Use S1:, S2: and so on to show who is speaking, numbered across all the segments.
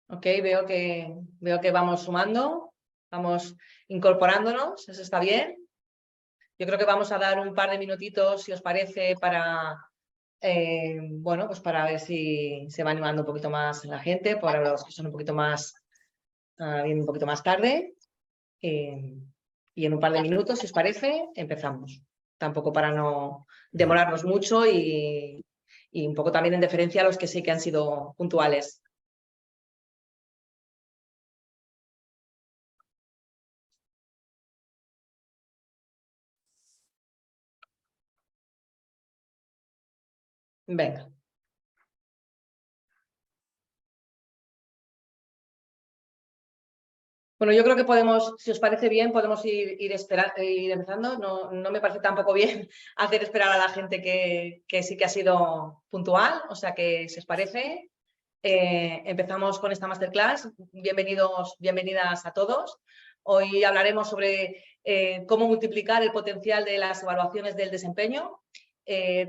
S1: Ok, veo que vamos sumando, vamos incorporándonos, eso está bien. Yo creo que vamos a dar un par de minutitos, si os parece, para, bueno, pues para ver si se va animando un poquito más la gente, para los que son un poquito más, vienen un poquito más tarde. Y en un par de minutos, si os parece, empezamos. Tampoco para no demorarnos mucho y un poco también en deferencia a los que sí que han sido puntuales. Venga. Bueno, yo creo que podemos, si os parece bien, podemos ir empezando. No me parece tampoco bien hacer esperar a la gente que sí que ha sido puntual. O sea que, si os parece, empezamos con esta masterclass. Bienvenidos, bienvenidas a todos. Hoy hablaremos sobre cómo multiplicar el potencial de las evaluaciones del desempeño.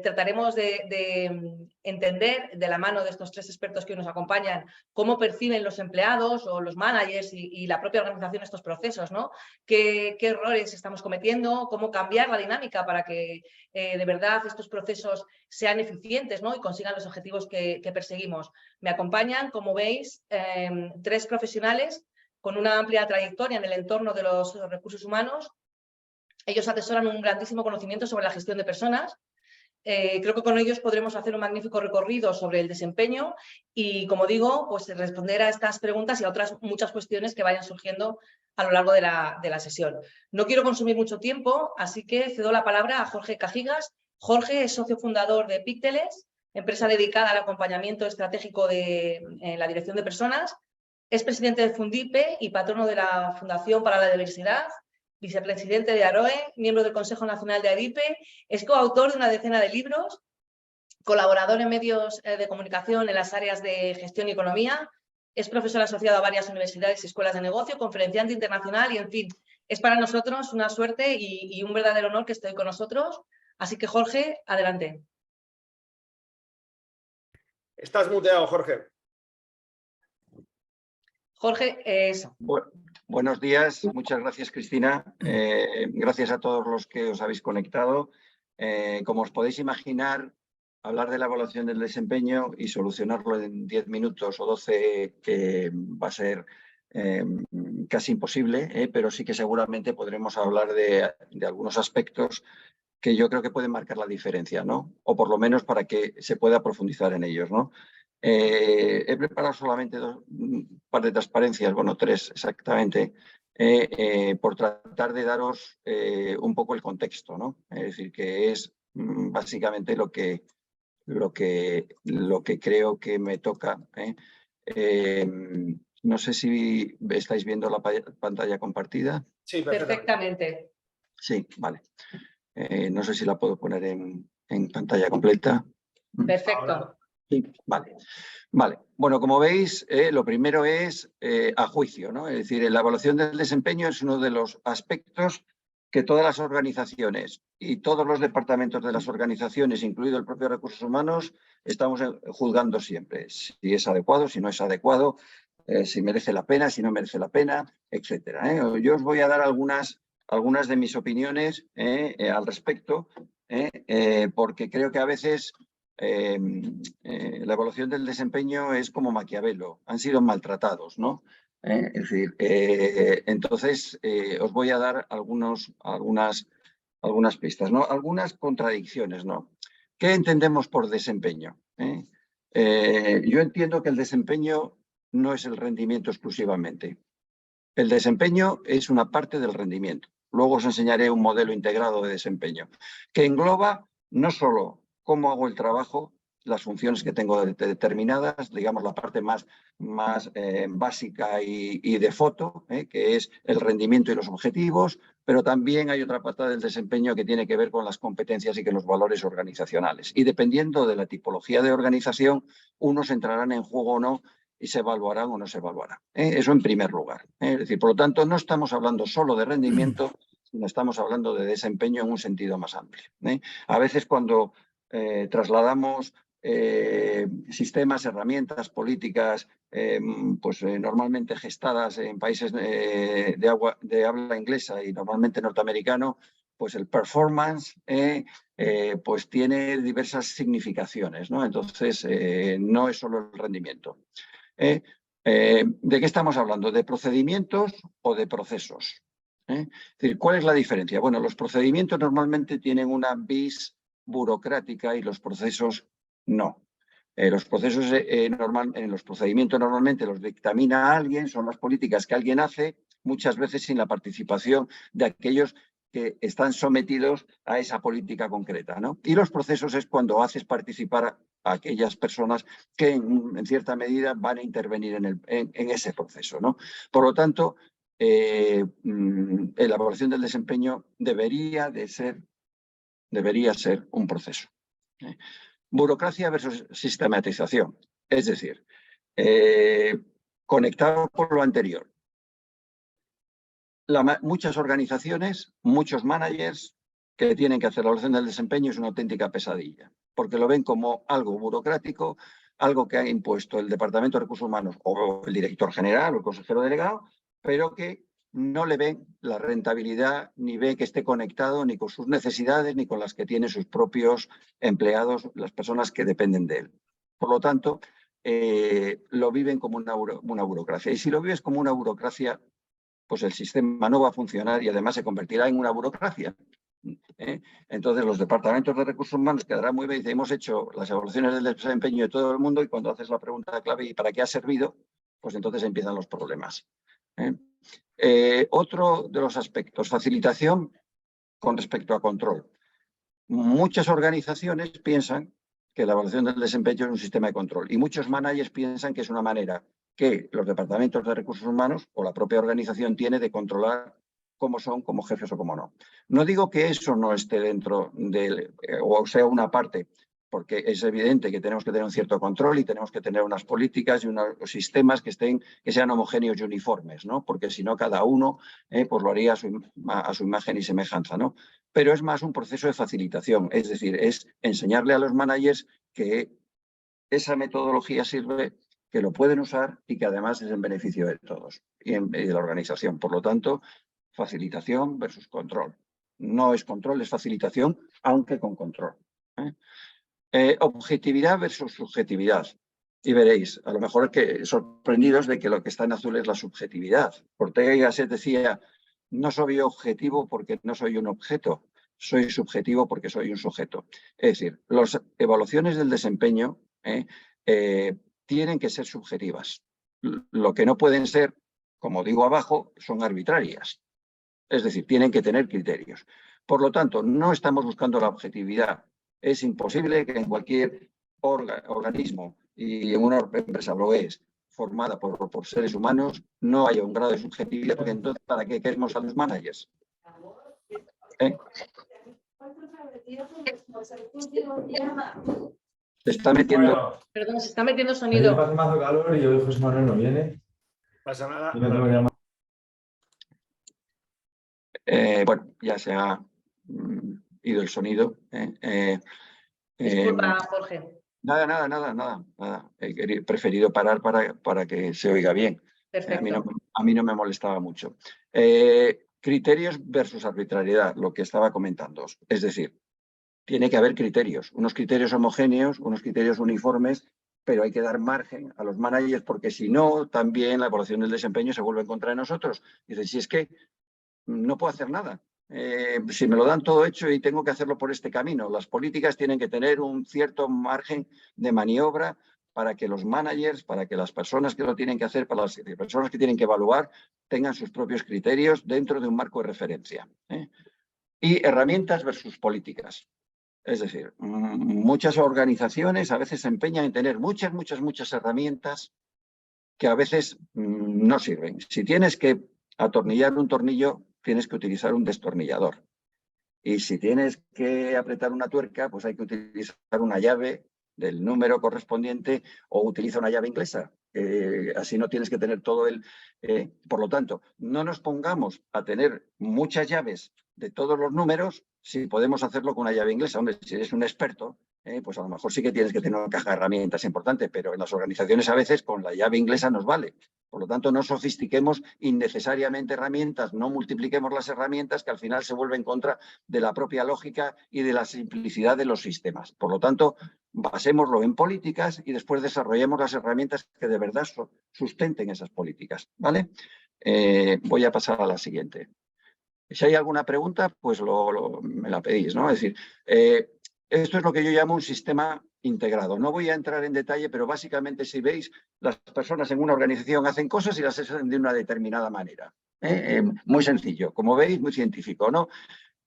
S1: Trataremos de entender de la mano de estos tres expertos que nos acompañan cómo perciben los empleados o los managers y la propia organización estos procesos, ¿no? ¿Qué errores estamos cometiendo? ¿Cómo cambiar la dinámica para que de verdad estos procesos sean eficientes, ¿no? Y consigan los objetivos que perseguimos? Me acompañan, como veis, tres profesionales con una amplia trayectoria en el entorno de los recursos humanos. Ellos atesoran un grandísimo conocimiento sobre la gestión de personas. Creo que con ellos podremos hacer un magnífico recorrido sobre el desempeño y, como digo, pues responder a estas preguntas y a otras muchas cuestiones que vayan surgiendo a lo largo de la sesión. No quiero consumir mucho tiempo, así que cedo la palabra a Jorge Cajigas. Jorge es socio fundador de Picteles, empresa dedicada al acompañamiento estratégico en la dirección de personas. Es presidente de Fundipe y patrono de la Fundación para la Diversidad, vicepresidente de AROE, miembro del Consejo Nacional de ADIPE, es coautor de una decena de libros, colaborador en medios de comunicación en las áreas de gestión y economía, es profesor asociado a varias universidades y escuelas de negocio, conferenciante internacional y, en fin, es para nosotros una suerte y un verdadero honor que esté con nosotros. Así que, Jorge, adelante.
S2: Estás muteado, Jorge.
S1: Jorge, eso.
S3: Buenos días, muchas gracias, Cristina. Gracias a todos los que os habéis conectado. Como os podéis imaginar, hablar de la evaluación del desempeño y solucionarlo en 10 minutos o 12 va a ser casi imposible, pero sí que seguramente podremos hablar de algunos aspectos que yo creo que pueden marcar la diferencia, ¿no? O por lo menos para que se pueda profundizar en ellos, ¿no? He preparado solamente un par de transparencias, bueno, tres exactamente, por tratar de daros un poco el contexto, ¿no? Es decir, que es básicamente lo que creo que me toca. No sé si estáis viendo la pantalla compartida.
S2: Sí,
S1: Perfectamente.
S3: Sí, vale. No sé si la puedo poner en pantalla completa.
S1: Perfecto.
S3: Sí, vale. Bueno, como veis, lo primero es a juicio, ¿no? Es decir, la evaluación del desempeño es uno de los aspectos que todas las organizaciones y todos los departamentos de las organizaciones, incluido el propio Recursos Humanos, estamos juzgando siempre si es adecuado, si no es adecuado, si merece la pena, si no merece la pena, etcétera. Yo os voy a dar algunas de mis opiniones al respecto, porque creo que a veces la evaluación del desempeño es como Maquiavelo, han sido maltratados, ¿no? Es decir, entonces os voy a dar algunas pistas, ¿no? Algunas contradicciones, ¿no? ¿Qué entendemos por desempeño? Yo entiendo que el desempeño no es el rendimiento exclusivamente. El desempeño es una parte del rendimiento. Luego os enseñaré un modelo integrado de desempeño que engloba no solo cómo hago el trabajo, las funciones que tengo determinadas, digamos la parte más básica y de foto, que es el rendimiento y los objetivos, pero también hay otra pata del desempeño que tiene que ver con las competencias y con los valores organizacionales. Y dependiendo de la tipología de organización, unos entrarán en juego o no y se evaluarán o no se evaluarán. Eso en primer lugar. Es decir, por lo tanto, no estamos hablando solo de rendimiento, sino estamos hablando de desempeño en un sentido más amplio. A veces cuando trasladamos sistemas, herramientas políticas normalmente gestadas en países de habla inglesa y normalmente norteamericano, pues el performance pues tiene diversas significaciones, ¿no? Entonces, no es solo el rendimiento. ¿De qué estamos hablando? ¿De procedimientos o de procesos? Es decir, ¿cuál es la diferencia? Bueno, los procedimientos normalmente tienen una vis burocrática y los procesos no. Los procesos en los procedimientos normalmente los dictamina alguien, son las políticas que alguien hace, muchas veces sin la participación de aquellos que están sometidos a esa política concreta, ¿no? Y los procesos es cuando haces participar a aquellas personas que en cierta medida van a intervenir en ese proceso, ¿no? Por lo tanto, la evaluación del desempeño debería ser un proceso. Burocracia versus sistematización, es decir, conectado por lo anterior. Muchas organizaciones, muchos managers que tienen que hacer la evaluación del desempeño es una auténtica pesadilla, porque lo ven como algo burocrático, algo que ha impuesto el Departamento de Recursos Humanos o el director general o el consejero delegado, pero que no le ven la rentabilidad, ni ve que esté conectado ni con sus necesidades, ni con las que tienen sus propios empleados, las personas que dependen de él. Por lo tanto, lo viven como una burocracia. Y si lo vives como una burocracia, pues el sistema no va a funcionar y además se convertirá en una burocracia. Entonces los departamentos de recursos humanos quedarán muy bien. Hemos hecho las evaluaciones del desempeño de todo el mundo y cuando haces la pregunta clave ¿y para qué ha servido? Pues entonces empiezan los problemas. Otro de los aspectos, facilitación con respecto a control. Muchas organizaciones piensan que la evaluación del desempeño es un sistema de control y muchos managers piensan que es una manera que los departamentos de recursos humanos o la propia organización tiene de controlar cómo son como jefes o cómo no. No digo que eso no esté dentro o sea una parte, porque es evidente que tenemos que tener un cierto control y tenemos que tener unas políticas y unos sistemas que sean homogéneos y uniformes, ¿no? Porque si no, cada uno pues lo haría a su imagen y semejanza, ¿no? Pero es más un proceso de facilitación, es decir, es enseñarle a los managers que esa metodología sirve, que lo pueden usar y que además es en beneficio de todos y de la organización. Por lo tanto, facilitación versus control. No es control, es facilitación, aunque con control. Objetividad versus subjetividad. Y veréis, a lo mejor que sorprendidos de que lo que está en azul es la subjetividad. Ortega y Gasset decía, no soy objetivo porque no soy un objeto, soy subjetivo porque soy un sujeto. Es decir, las evaluaciones del desempeño tienen que ser subjetivas. Lo que no pueden ser, como digo abajo, son arbitrarias. Es decir, tienen que tener criterios. Por lo tanto, no estamos buscando la objetividad. Es imposible que en cualquier organismo, y en una empresa lo es, formada por seres humanos, no haya un grado de subjetividad, porque entonces, ¿para qué queremos a los managers? Se está metiendo...
S2: Bueno,
S1: perdón, se está metiendo sonido.
S4: Hace más calor y hoy José Manuel no viene.
S2: pasa nada.
S4: Y no tengo que llamar.
S3: bueno, ya se ha ido el sonido.
S1: Disculpa, Jorge.
S3: Nada. He preferido parar para que se oiga bien.
S1: Perfecto.
S3: A mí no me molestaba mucho. Criterios versus arbitrariedad, lo que estaba comentando. Es decir, tiene que haber criterios, unos criterios homogéneos, unos criterios uniformes, pero hay que dar margen a los managers porque si no, también la evaluación del desempeño se vuelve en contra de nosotros. Dicen, si es que no puedo hacer nada. Si me lo dan todo hecho y tengo que hacerlo por este camino. Las políticas tienen que tener un cierto margen de maniobra para que los managers, para que las personas que lo tienen que hacer, para las personas que tienen que evaluar, tengan sus propios criterios dentro de un marco de referencia. Y herramientas versus políticas. Es decir, muchas organizaciones a veces se empeñan en tener muchas herramientas que a veces no sirven. Si tienes que atornillar un tornillo, tienes que utilizar un destornillador. Y si tienes que apretar una tuerca, pues hay que utilizar una llave del número correspondiente o utiliza una llave inglesa. Así no tienes que tener todo el... por lo tanto, no nos pongamos a tener muchas llaves de todos los números si podemos hacerlo con una llave inglesa. Hombre, si eres un experto, pues a lo mejor sí que tienes que tener una caja de herramientas importante, pero en las organizaciones a veces con la llave inglesa nos vale. Por lo tanto, no sofistiquemos innecesariamente herramientas, no multipliquemos las herramientas que al final se vuelven en contra de la propia lógica y de la simplicidad de los sistemas. Por lo tanto, basémoslo en políticas y después desarrollemos las herramientas que de verdad sustenten esas políticas, ¿vale? Voy a pasar a la siguiente. Si hay alguna pregunta, pues me la pedís, ¿no? Es decir, esto es lo que yo llamo un sistema integrado. No voy a entrar en detalle, pero básicamente, si veis, las personas en una organización hacen cosas y las hacen de una determinada manera. Muy sencillo, como veis, muy científico, ¿no?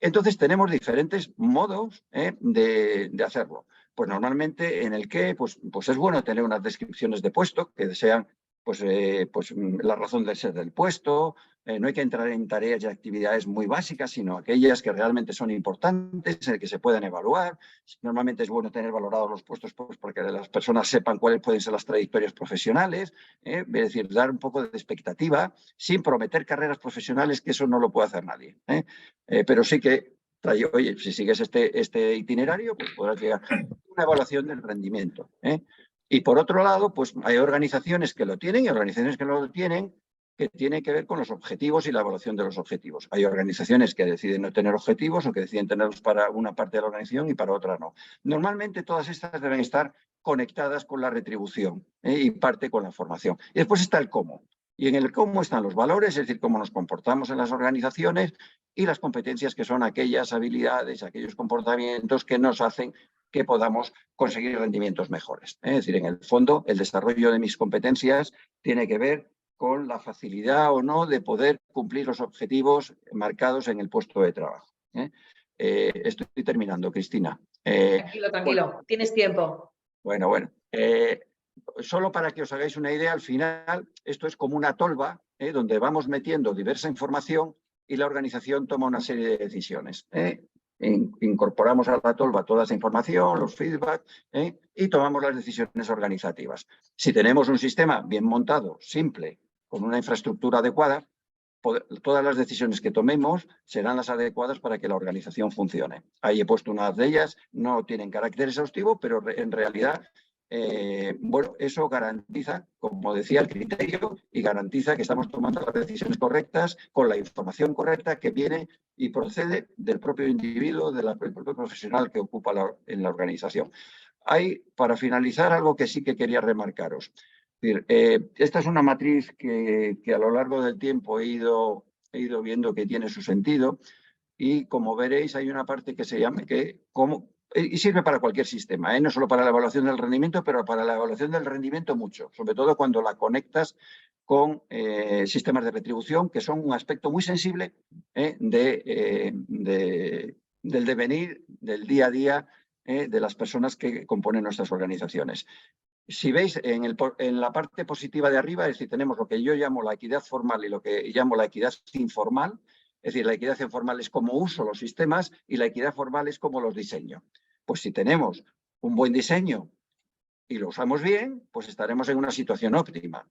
S3: Entonces, tenemos diferentes modos de hacerlo. Pues normalmente en el que pues es bueno tener unas descripciones de puesto que sean pues la razón de ser del puesto. No hay que entrar en tareas y actividades muy básicas, sino aquellas que realmente son importantes, que se puedan evaluar. Normalmente es bueno tener valorados los puestos pues, porque las personas sepan cuáles pueden ser las trayectorias profesionales, es decir, dar un poco de expectativa sin prometer carreras profesionales, que eso no lo puede hacer nadie. Pero sí que, oye, si sigues este itinerario, pues podrás llegar a una evaluación del rendimiento. Y por otro lado, pues hay organizaciones que lo tienen y organizaciones que no lo tienen, que tienen que ver con los objetivos y la evaluación de los objetivos. Hay organizaciones que deciden no tener objetivos o que deciden tenerlos para una parte de la organización y para otra no. Normalmente todas estas deben estar conectadas con la retribución y parte con la formación. Y después está el cómo. Y en el cómo están los valores, es decir, cómo nos comportamos en las organizaciones, y las competencias, que son aquellas habilidades, aquellos comportamientos que nos hacen que podamos conseguir rendimientos mejores. Es decir, en el fondo, el desarrollo de mis competencias tiene que ver con la facilidad o no de poder cumplir los objetivos marcados en el puesto de trabajo. Estoy terminando, Cristina.
S1: Tranquilo, tranquilo. Bueno. Tienes tiempo.
S3: Bueno. Solo para que os hagáis una idea, al final esto es como una tolva donde vamos metiendo diversa información y la organización toma una serie de decisiones. Incorporamos a la tolva toda esa información, los feedback, y tomamos las decisiones organizativas. Si tenemos un sistema bien montado, simple, con una infraestructura adecuada, todas las decisiones que tomemos serán las adecuadas para que la organización funcione. Ahí he puesto unas de ellas, no tienen carácter exhaustivo, pero en realidad bueno, eso garantiza, como decía, el criterio, y garantiza que estamos tomando las decisiones correctas con la información correcta que viene y procede del propio individuo, del propio profesional que ocupa en la organización. Hay, para finalizar, algo que sí que quería remarcaros. Esta es una matriz que a lo largo del tiempo he ido viendo que tiene su sentido, y como veréis hay una parte que se llama y sirve para cualquier sistema, no solo para la evaluación del rendimiento, pero para la evaluación del rendimiento mucho, sobre todo cuando la conectas con sistemas de retribución, que son un aspecto muy sensible del devenir, del día a día de las personas que componen nuestras organizaciones. Si veis, en la parte positiva de arriba, es decir, tenemos lo que yo llamo la equidad formal y lo que llamo la equidad informal. Es decir, la equidad informal es cómo uso los sistemas y la equidad formal es cómo los diseño. Pues si tenemos un buen diseño y lo usamos bien, pues estaremos en una situación óptima.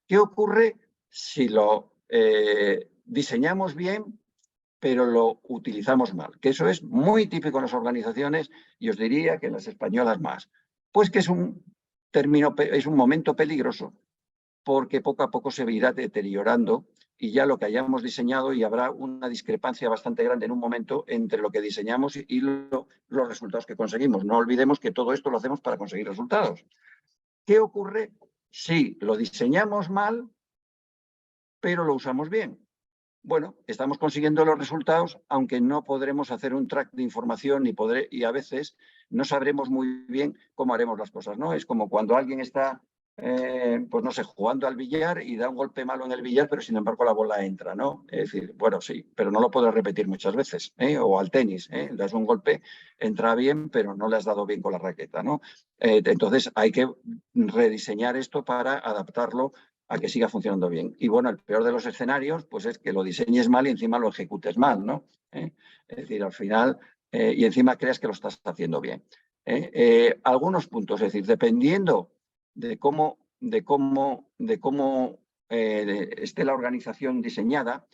S3: ¿Qué ocurre si lo diseñamos bien, pero lo utilizamos mal? Que eso es muy típico en las organizaciones, y os diría que en las españolas más. Pues que es un momento peligroso, porque poco a poco se irá deteriorando y ya lo que hayamos diseñado, y habrá una discrepancia bastante grande en un momento entre lo que diseñamos y los resultados que conseguimos. No olvidemos que todo esto lo hacemos para conseguir resultados. ¿Qué ocurre si lo diseñamos mal, pero lo usamos bien? Bueno, estamos consiguiendo los resultados, aunque no podremos hacer un track de información y a veces no sabremos muy bien cómo haremos las cosas, ¿no? Es como cuando alguien está pues no sé, jugando al billar y da un golpe malo en el billar, pero sin embargo la bola entra, ¿no? Es decir, bueno, sí, pero no lo puedes repetir muchas veces, o al tenis, das un golpe, entra bien, pero no le has dado bien con la raqueta, ¿no? Entonces hay que rediseñar esto para adaptarlo a que siga funcionando bien. Y bueno, el peor de los escenarios, pues es que lo diseñes mal y encima lo ejecutes mal, ¿no? Es decir, al final, y encima creas que lo estás haciendo bien. Algunos puntos, es decir, dependiendo de cómo esté la organización diseñada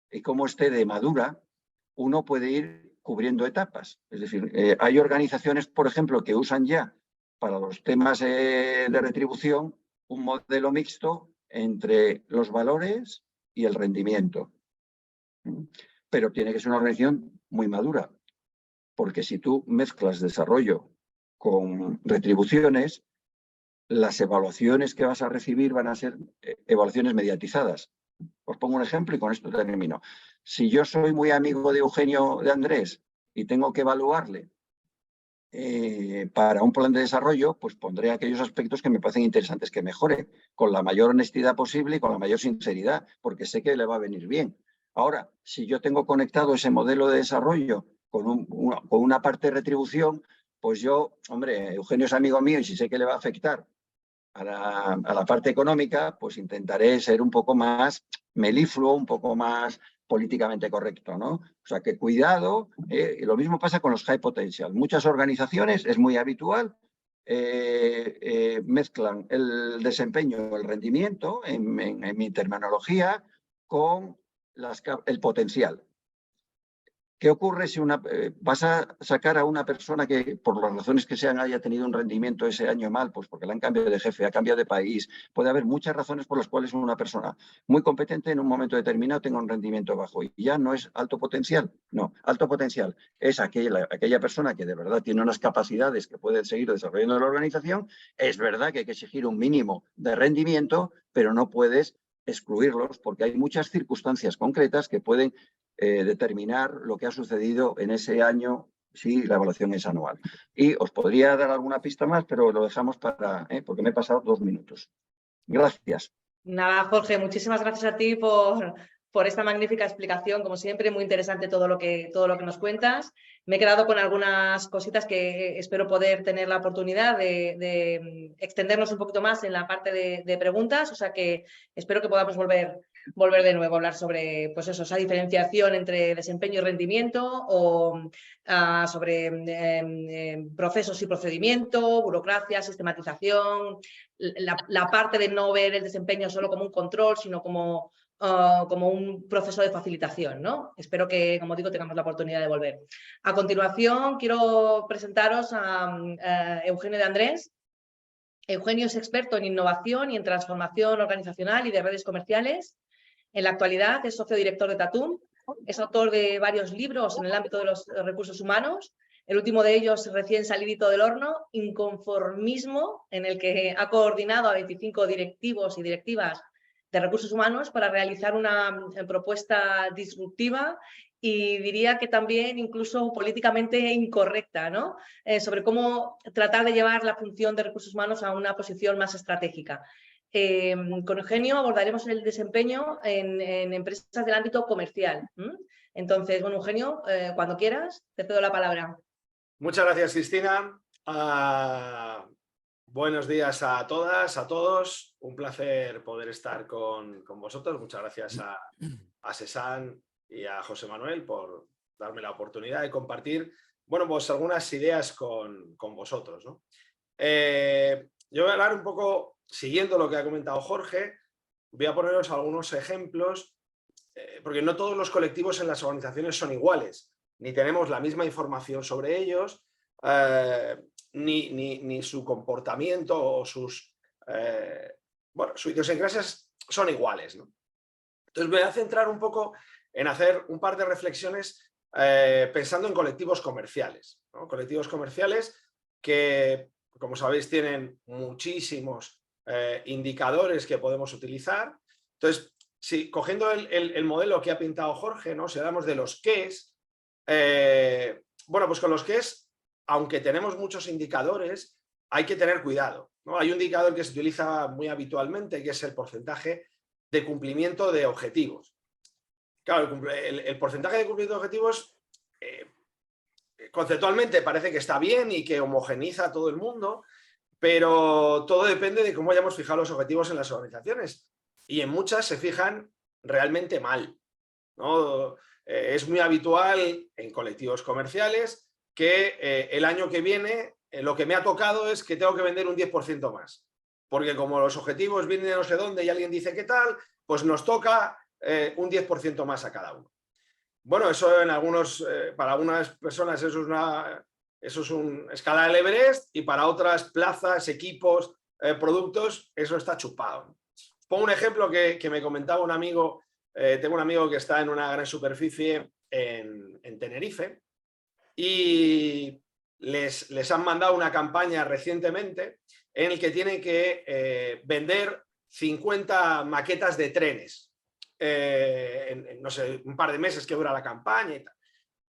S3: y cómo esté de madura, uno puede ir cubriendo etapas. Es decir, hay organizaciones, por ejemplo, que usan ya para los temas de retribución un modelo mixto entre los valores y el rendimiento. Pero tiene que ser una organización muy madura, porque si tú mezclas desarrollo con retribuciones, las evaluaciones que vas a recibir van a ser evaluaciones mediatizadas. Os pongo un ejemplo y con esto termino. Si yo soy muy amigo de Eugenio de Andrés y tengo que evaluarle para un plan de desarrollo, pues pondré aquellos aspectos que me parecen interesantes que mejore, con la mayor honestidad posible y con la mayor sinceridad, porque sé que le va a venir bien. Ahora, si yo tengo conectado ese modelo de desarrollo con una parte de retribución, pues yo, hombre, Eugenio es amigo mío y si sé que le va a afectar a la parte económica, pues intentaré ser un poco más melifluo, un poco más políticamente correcto, ¿no? O sea, que cuidado, lo mismo pasa con los high potential. Muchas organizaciones, es muy habitual, mezclan el desempeño, el rendimiento, en mi terminología, con el potencial. ¿Qué ocurre si vas a sacar a una persona que, por las razones que sean, haya tenido un rendimiento ese año mal? Pues porque le han cambiado de jefe, ha cambiado de país. Puede haber muchas razones por las cuales una persona muy competente en un momento determinado tenga un rendimiento bajo. Y ya no es alto potencial. No, alto potencial es aquella persona que de verdad tiene unas capacidades que puede seguir desarrollando la organización. Es verdad que hay que exigir un mínimo de rendimiento, pero no puedes excluirlos porque hay muchas circunstancias concretas que pueden determinar lo que ha sucedido en ese año si la evaluación es anual. Y os podría dar alguna pista más, pero lo dejamos porque me he pasado 2 minutos. Gracias.
S1: Nada, Jorge, muchísimas gracias a ti por esta magnífica explicación. Como siempre, muy interesante todo lo que nos cuentas. Me he quedado con algunas cositas que espero poder tener la oportunidad de extendernos un poquito más en la parte de preguntas. O sea que espero que podamos volver de nuevo a hablar sobre pues eso, esa diferenciación entre desempeño y rendimiento o sobre procesos y procedimiento, burocracia, sistematización, la parte de no ver el desempeño solo como un control, sino como un proceso de facilitación, ¿no? Espero que, como digo, tengamos la oportunidad de volver. A continuación, quiero presentaros a Eugenio de Andrés. Eugenio es experto en innovación y en transformación organizacional y de redes comerciales. En la actualidad es socio director de Tatum. Es autor de varios libros en el ámbito de los recursos humanos. El último de ellos, recién salidito del horno, Inconformismo, en el que ha coordinado a 25 directivos y directivas de recursos humanos para realizar una propuesta disruptiva y diría que también incluso políticamente incorrecta, ¿no? Sobre cómo tratar de llevar la función de recursos humanos a una posición más estratégica. Con Eugenio abordaremos el desempeño en empresas del ámbito comercial. Entonces, bueno, Eugenio, cuando quieras, te cedo la palabra.
S2: Muchas gracias, Cristina. Buenos días a todas, a todos. Un placer poder estar con vosotros. Muchas gracias a Cézanne y a José Manuel por darme la oportunidad de compartir, bueno, pues algunas ideas con vosotros, ¿no? Yo voy a hablar un poco, siguiendo lo que ha comentado Jorge, voy a poneros algunos ejemplos, porque no todos los colectivos en las organizaciones son iguales, ni tenemos la misma información sobre ellos, ni su comportamiento o sus idiosincrasias son iguales, ¿no? Entonces me voy a centrar un poco en hacer un par de reflexiones pensando en colectivos comerciales, ¿no? Colectivos comerciales que, como sabéis, tienen muchísimos indicadores que podemos utilizar. Entonces, si cogiendo el modelo que ha pintado Jorge, ¿no? Si hablamos de los qués, bueno, pues con los qués, aunque tenemos muchos indicadores, hay que tener cuidado, ¿no? Hay un indicador que se utiliza muy habitualmente, que es el porcentaje de cumplimiento de objetivos. Claro, el porcentaje de cumplimiento de objetivos conceptualmente parece que está bien y que homogeniza a todo el mundo, pero todo depende de cómo hayamos fijado los objetivos en las organizaciones. Y en muchas se fijan realmente mal, ¿no? Es muy habitual en colectivos comerciales que el año que viene lo que me ha tocado es que tengo que vender un 10% más. Porque como los objetivos vienen de no sé dónde y alguien dice qué tal, pues nos toca un 10% más a cada uno. bueno, eso en algunos, para algunas personas eso es una escalada del Everest y para otras plazas, equipos, productos, eso está chupado. Pongo un ejemplo que me comentaba un amigo. Tengo un amigo que está en una gran superficie en Tenerife y les han mandado una campaña recientemente en el que tienen que vender 50 maquetas de trenes en, no sé, un par de meses que dura la campaña y tal.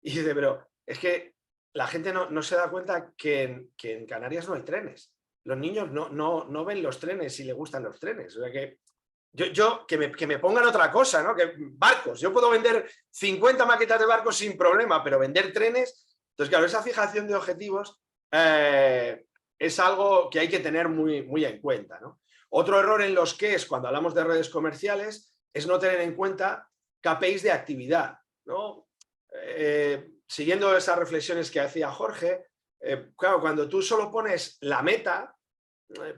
S2: Y dice, pero es que la gente no se da cuenta que en Canarias no hay trenes. Los niños no ven los trenes y les gustan los trenes. O sea que que me pongan otra cosa, ¿no? Que barcos. Yo puedo vender 50 maquetas de barcos sin problema, pero vender trenes. Entonces, claro, esa fijación de objetivos es algo que hay que tener muy en cuenta, ¿no? Otro error en los que es cuando hablamos de redes comerciales es no tener en cuenta KPIs de actividad, ¿no? Siguiendo esas reflexiones que hacía Jorge, claro, cuando tú solo pones la meta,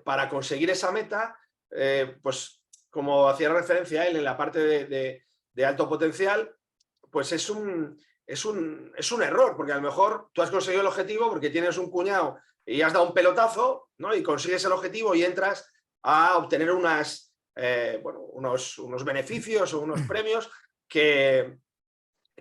S2: para conseguir esa meta, pues como hacía referencia él en la parte de alto potencial, pues es un error, porque a lo mejor tú has conseguido el objetivo porque tienes un cuñado y has dado un pelotazo, ¿no? Y consigues el objetivo y entras a obtener unos beneficios o unos premios que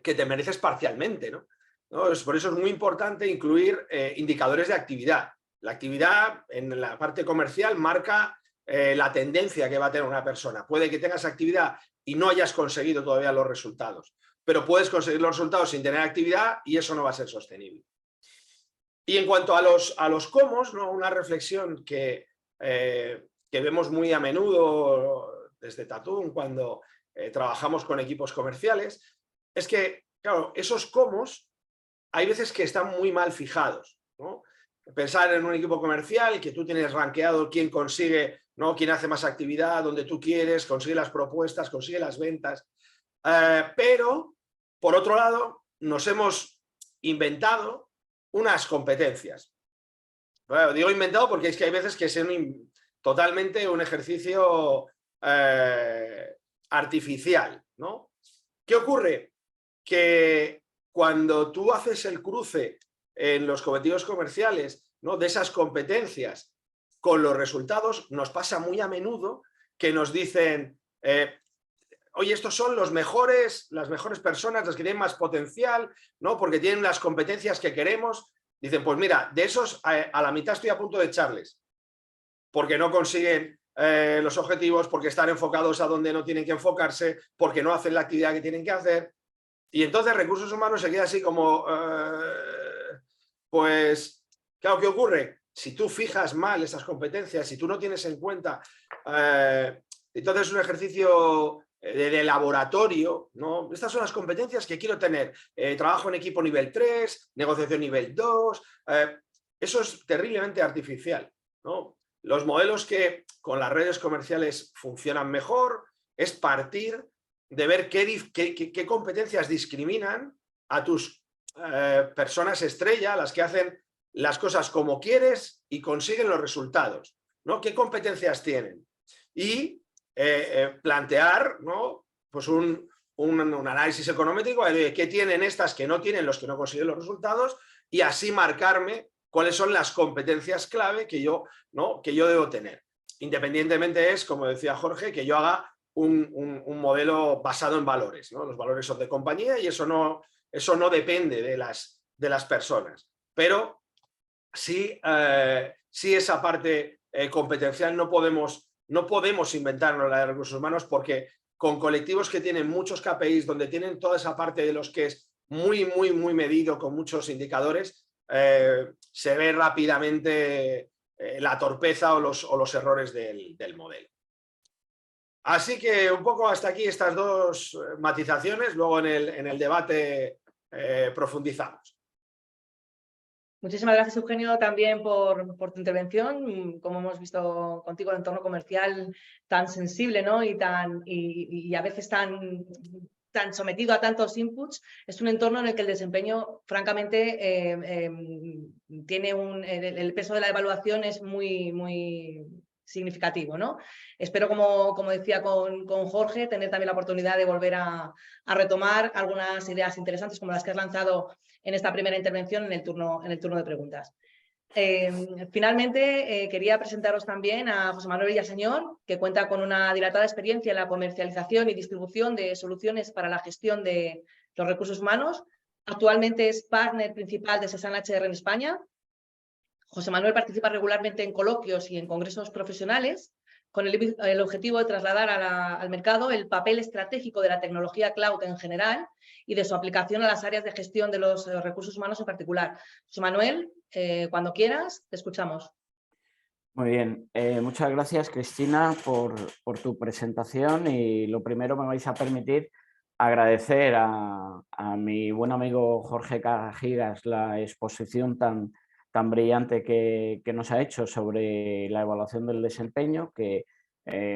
S2: te mereces parcialmente, ¿no? Por eso es muy importante incluir indicadores de actividad. La actividad en la parte comercial marca la tendencia que va a tener una persona. Puede que tengas actividad y no hayas conseguido todavía los resultados, pero puedes conseguir los resultados sin tener actividad y eso no va a ser sostenible. Y en cuanto a los cómo, ¿no? Una reflexión que vemos muy a menudo desde Tatún cuando trabajamos con equipos comerciales, es que, claro, esos cómo hay veces que están muy mal fijados, ¿no? Pensar en un equipo comercial que tú tienes rankeado quién consigue, ¿no? Quién hace más actividad, donde tú quieres, consigue las propuestas, consigue las ventas. Pero, por otro lado, nos hemos inventado unas competencias. Bueno, digo inventado porque es que hay veces que es totalmente un ejercicio artificial, ¿no? ¿Qué ocurre? Que cuando tú haces el cruce en los objetivos comerciales, ¿no? De esas competencias con los resultados, nos pasa muy a menudo que nos dicen, oye, estos son las mejores personas, las que tienen más potencial, ¿no? Porque tienen las competencias que queremos. Dicen, pues mira, de esos a la mitad estoy a punto de echarles, porque no consiguen los objetivos, porque están enfocados a donde no tienen que enfocarse, porque no hacen la actividad que tienen que hacer. Y entonces recursos humanos se queda así como, pues, claro, ¿qué ocurre? Si tú fijas mal esas competencias, si tú no tienes en cuenta, entonces es un ejercicio de laboratorio, ¿no? Estas son las competencias que quiero tener. Trabajo en equipo nivel 3, negociación nivel 2, eso es terriblemente artificial, ¿no? Los modelos que con las redes comerciales funcionan mejor es partir de ver qué competencias discriminan a tus personas estrella, las que hacen las cosas como quieres y consiguen los resultados, ¿no? ¿Qué competencias tienen? Y plantear, ¿no? Pues un análisis económico de qué tienen estas que no tienen los que no consiguen los resultados y así marcarme cuáles son las competencias clave que yo debo tener. Independientemente es, como decía Jorge, que yo haga un modelo basado en valores, ¿no? Los valores son de compañía y eso no depende de las personas. Pero sí esa parte competencial no podemos inventarnos la de recursos humanos, porque con colectivos que tienen muchos KPIs, donde tienen toda esa parte de los que es muy medido con muchos indicadores, se ve rápidamente la torpeza o los errores del modelo. Así que un poco hasta aquí estas dos matizaciones, luego en el debate profundizamos.
S1: Muchísimas gracias, Eugenio, también por tu intervención. Como hemos visto contigo, el entorno comercial tan sensible, ¿no? y a veces tan sometido a tantos inputs, es un entorno en el que el desempeño, francamente, tiene el peso de la evaluación es muy significativo, ¿no? Espero, como decía con Jorge, tener también la oportunidad de volver a retomar algunas ideas interesantes como las que has lanzado en esta primera intervención en el turno de preguntas. Finalmente, quería presentaros también a José Manuel Villaseñor, que cuenta con una dilatada experiencia en la comercialización y distribución de soluciones para la gestión de los recursos humanos. Actualmente es partner principal de Sesan HR en España. José Manuel participa regularmente en coloquios y en congresos profesionales con el objetivo de trasladar al mercado el papel estratégico de la tecnología cloud en general y de su aplicación a las áreas de gestión de los recursos humanos en particular. José Manuel, cuando quieras, te escuchamos.
S5: Muy bien, muchas gracias, Cristina, por tu presentación, y lo primero me vais a permitir agradecer a mi buen amigo Jorge Cajigas la exposición tan brillante que nos ha hecho sobre la evaluación del desempeño, que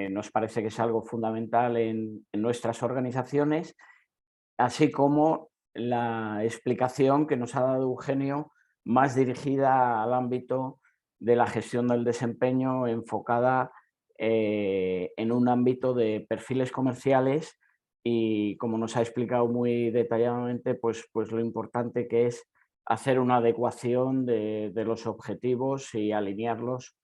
S5: nos parece que es algo fundamental en nuestras organizaciones, así como la explicación que nos ha dado Eugenio, más dirigida al ámbito de la gestión del desempeño, enfocada en un ámbito de perfiles comerciales, y como nos ha explicado muy detalladamente, pues lo importante que es hacer una adecuación de los objetivos y alinearlos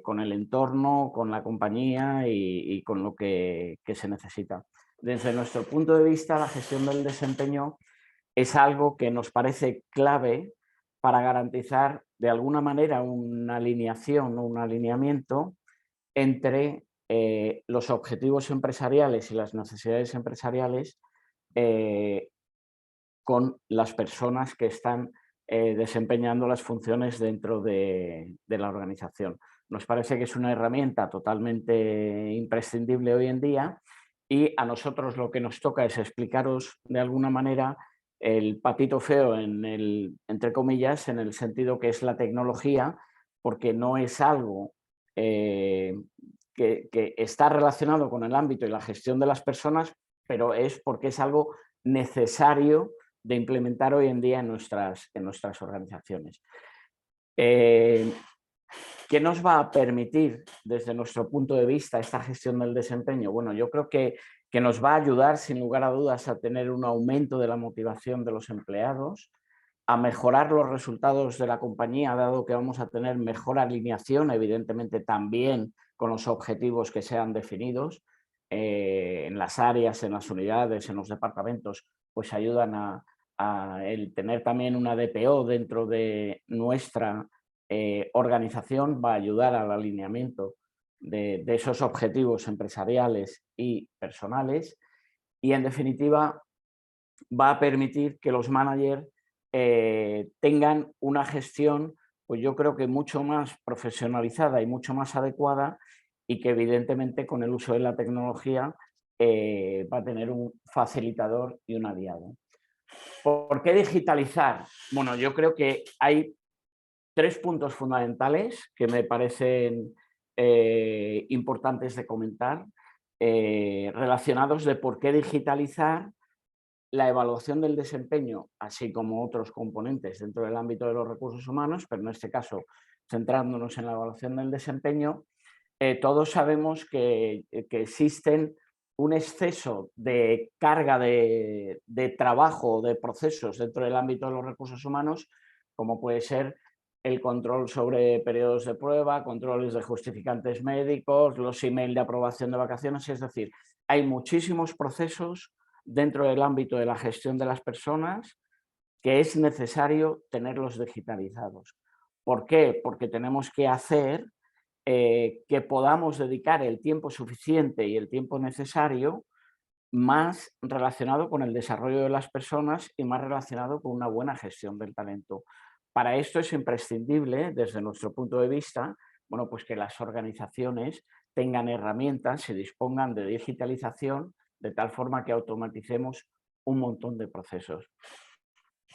S5: con el entorno, con la compañía y con lo que se necesita. Desde nuestro punto de vista, la gestión del desempeño es algo que nos parece clave para garantizar de alguna manera una alineación o un alineamiento entre los objetivos empresariales y las necesidades empresariales con las personas que están desempeñando las funciones dentro de la organización. Nos parece que es una herramienta totalmente imprescindible hoy en día, y a nosotros lo que nos toca es explicaros de alguna manera el patito feo, entre comillas, en el sentido que es la tecnología, porque no es algo que está relacionado con el ámbito y la gestión de las personas, pero es porque es algo necesario de implementar hoy en día en nuestras organizaciones. ¿Qué nos va a permitir, desde nuestro punto de vista, esta gestión del desempeño? Bueno, yo creo que nos va a ayudar, sin lugar a dudas, a tener un aumento de la motivación de los empleados, a mejorar los resultados de la compañía, dado que vamos a tener mejor alineación, evidentemente también con los objetivos que sean definidos en las áreas, en las unidades, en los departamentos, pues ayudan a el tener también una DPO dentro de nuestra organización, va a ayudar al alineamiento de esos objetivos empresariales y personales, y en definitiva va a permitir que los managers tengan una gestión, pues yo creo que mucho más profesionalizada y mucho más adecuada, y que evidentemente con el uso de la tecnología va a tener un facilitador y un aliado. ¿Por qué digitalizar? Bueno, yo creo que hay 3 puntos fundamentales que me parecen importantes de comentar, relacionados de por qué digitalizar la evaluación del desempeño, así como otros componentes dentro del ámbito de los recursos humanos, pero en este caso centrándonos en la evaluación del desempeño. Todos sabemos que existen un exceso de carga de trabajo, de procesos dentro del ámbito de los recursos humanos, como puede ser el control sobre periodos de prueba, controles de justificantes médicos, los emails de aprobación de vacaciones. Es decir, hay muchísimos procesos dentro del ámbito de la gestión de las personas que es necesario tenerlos digitalizados. ¿Por qué? Porque tenemos que hacer que podamos dedicar el tiempo suficiente y el tiempo necesario más relacionado con el desarrollo de las personas y más relacionado con una buena gestión del talento. Para esto es imprescindible, desde nuestro punto de vista, bueno, pues que las organizaciones tengan herramientas y dispongan de digitalización de tal forma que automaticemos un montón de procesos.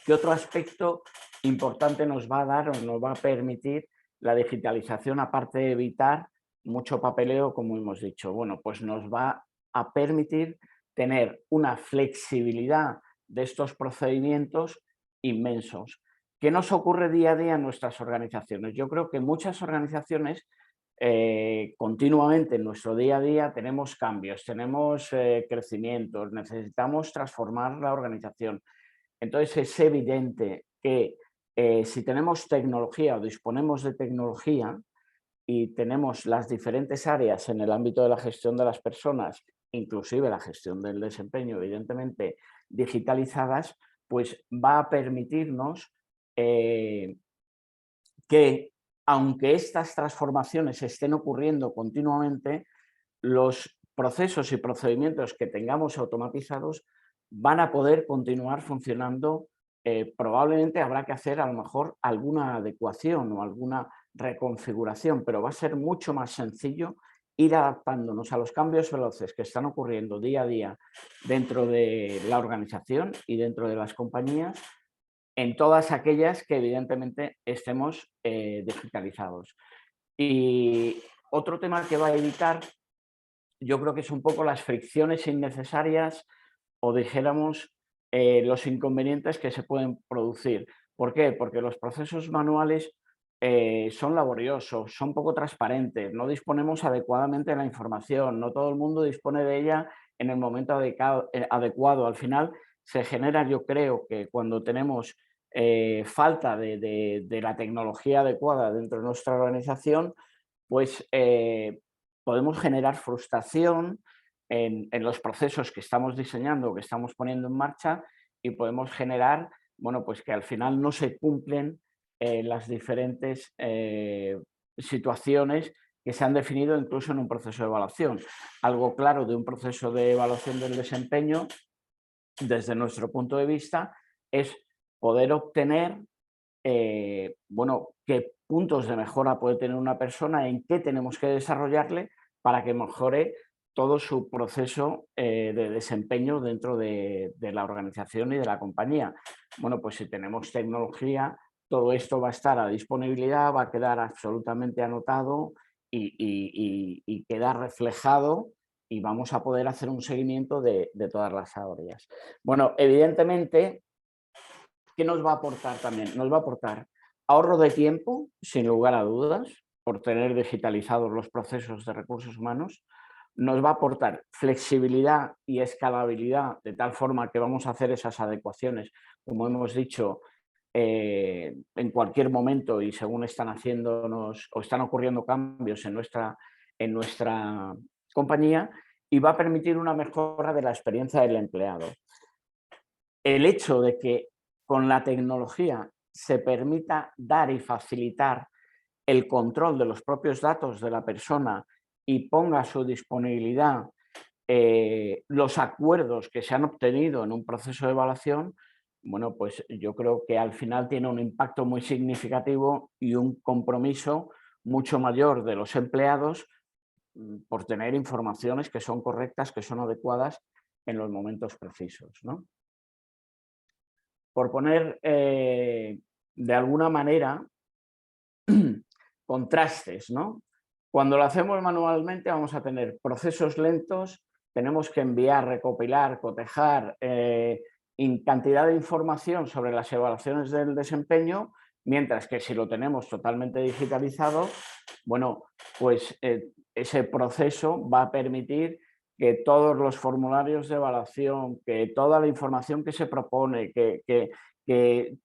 S5: ¿Qué otro aspecto importante nos va a dar o nos va a permitir la digitalización, aparte de evitar mucho papeleo, como hemos dicho? Bueno, pues nos va a permitir tener una flexibilidad de estos procedimientos inmensos. ¿Qué nos ocurre día a día en nuestras organizaciones? Yo creo que muchas organizaciones continuamente en nuestro día a día tenemos cambios, tenemos crecimientos, necesitamos transformar la organización. Entonces es evidente que si tenemos tecnología o disponemos de tecnología y tenemos las diferentes áreas en el ámbito de la gestión de las personas, inclusive la gestión del desempeño, evidentemente digitalizadas, pues va a permitirnos que, aunque estas transformaciones estén ocurriendo continuamente, los procesos y procedimientos que tengamos automatizados van a poder continuar funcionando. Probablemente habrá que hacer a lo mejor alguna adecuación o alguna reconfiguración, pero va a ser mucho más sencillo ir adaptándonos a los cambios veloces que están ocurriendo día a día dentro de la organización y dentro de las compañías, en todas aquellas que evidentemente estemos digitalizados. Y otro tema que va a evitar, yo creo que es un poco las fricciones innecesarias o dijéramos los inconvenientes que se pueden producir. ¿Por qué? Porque los procesos manuales son laboriosos, son poco transparentes, no disponemos adecuadamente de la información, no todo el mundo dispone de ella en el momento adecuado. Al final se genera, yo creo que cuando tenemos falta de la tecnología adecuada dentro de nuestra organización, pues podemos generar frustración en los procesos que estamos diseñando, que estamos poniendo en marcha, y podemos generar, bueno, pues que al final no se cumplen las diferentes situaciones que se han definido incluso en un proceso de evaluación. Algo claro de un proceso de evaluación del desempeño, desde nuestro punto de vista, es poder obtener bueno, qué puntos de mejora puede tener una persona, en qué tenemos que desarrollarle para que mejore todo su proceso de desempeño dentro de la organización y de la compañía. Bueno, pues si tenemos tecnología, todo esto va a estar a disponibilidad, va a quedar absolutamente anotado y queda reflejado, y vamos a poder hacer un seguimiento de todas las áreas. Bueno, evidentemente, ¿qué nos va a aportar también? Nos va a aportar ahorro de tiempo, sin lugar a dudas, por tener digitalizados los procesos de recursos humanos. Nos va a aportar flexibilidad y escalabilidad, de tal forma que vamos a hacer esas adecuaciones, como hemos dicho, en cualquier momento y según están haciéndonos o están ocurriendo cambios en nuestra compañía, y va a permitir una mejora de la experiencia del empleado. El hecho de que con la tecnología se permita dar y facilitar el control de los propios datos de la persona y ponga a su disponibilidad los acuerdos que se han obtenido en un proceso de evaluación, bueno, pues yo creo que al final tiene un impacto muy significativo y un compromiso mucho mayor de los empleados por tener informaciones que son correctas, que son adecuadas en los momentos precisos, ¿no? Por poner de alguna manera contrastes, ¿no? Cuando lo hacemos manualmente vamos a tener procesos lentos, tenemos que enviar, recopilar, cotejar cantidad de información sobre las evaluaciones del desempeño, mientras que si lo tenemos totalmente digitalizado, bueno, pues ese proceso va a permitir que todos los formularios de evaluación, que toda la información que se propone, que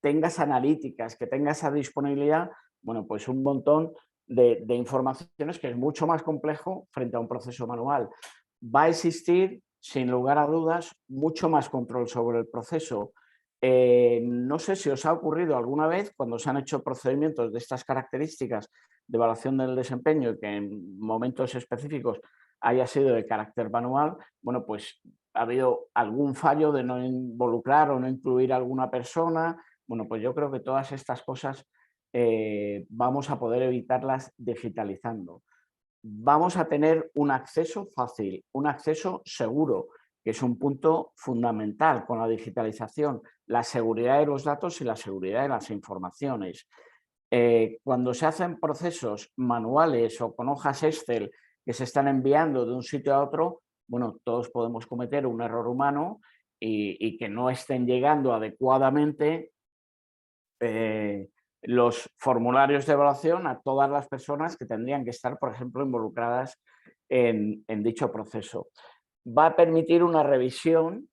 S5: tengas analíticas, que tengas esa disponibilidad, bueno, pues un montón de informaciones que es mucho más complejo frente a un proceso manual. Va a existir, sin lugar a dudas, mucho más control sobre el proceso. No sé si os ha ocurrido alguna vez cuando se han hecho procedimientos de estas características de evaluación del desempeño y que en momentos específicos haya sido de carácter manual, bueno, pues ha habido algún fallo de no involucrar o no incluir a alguna persona. Bueno, pues yo creo que todas estas cosas vamos a poder evitarlas digitalizando. Vamos a tener un acceso fácil, un acceso seguro, que es un punto fundamental con la digitalización, la seguridad de los datos y la seguridad de las informaciones. Cuando se hacen procesos manuales o con hojas Excel que se están enviando de un sitio a otro, bueno, todos podemos cometer un error humano y que no estén llegando adecuadamente los formularios de evaluación a todas las personas que tendrían que estar, por ejemplo, involucradas en dicho proceso. Va a permitir una revisión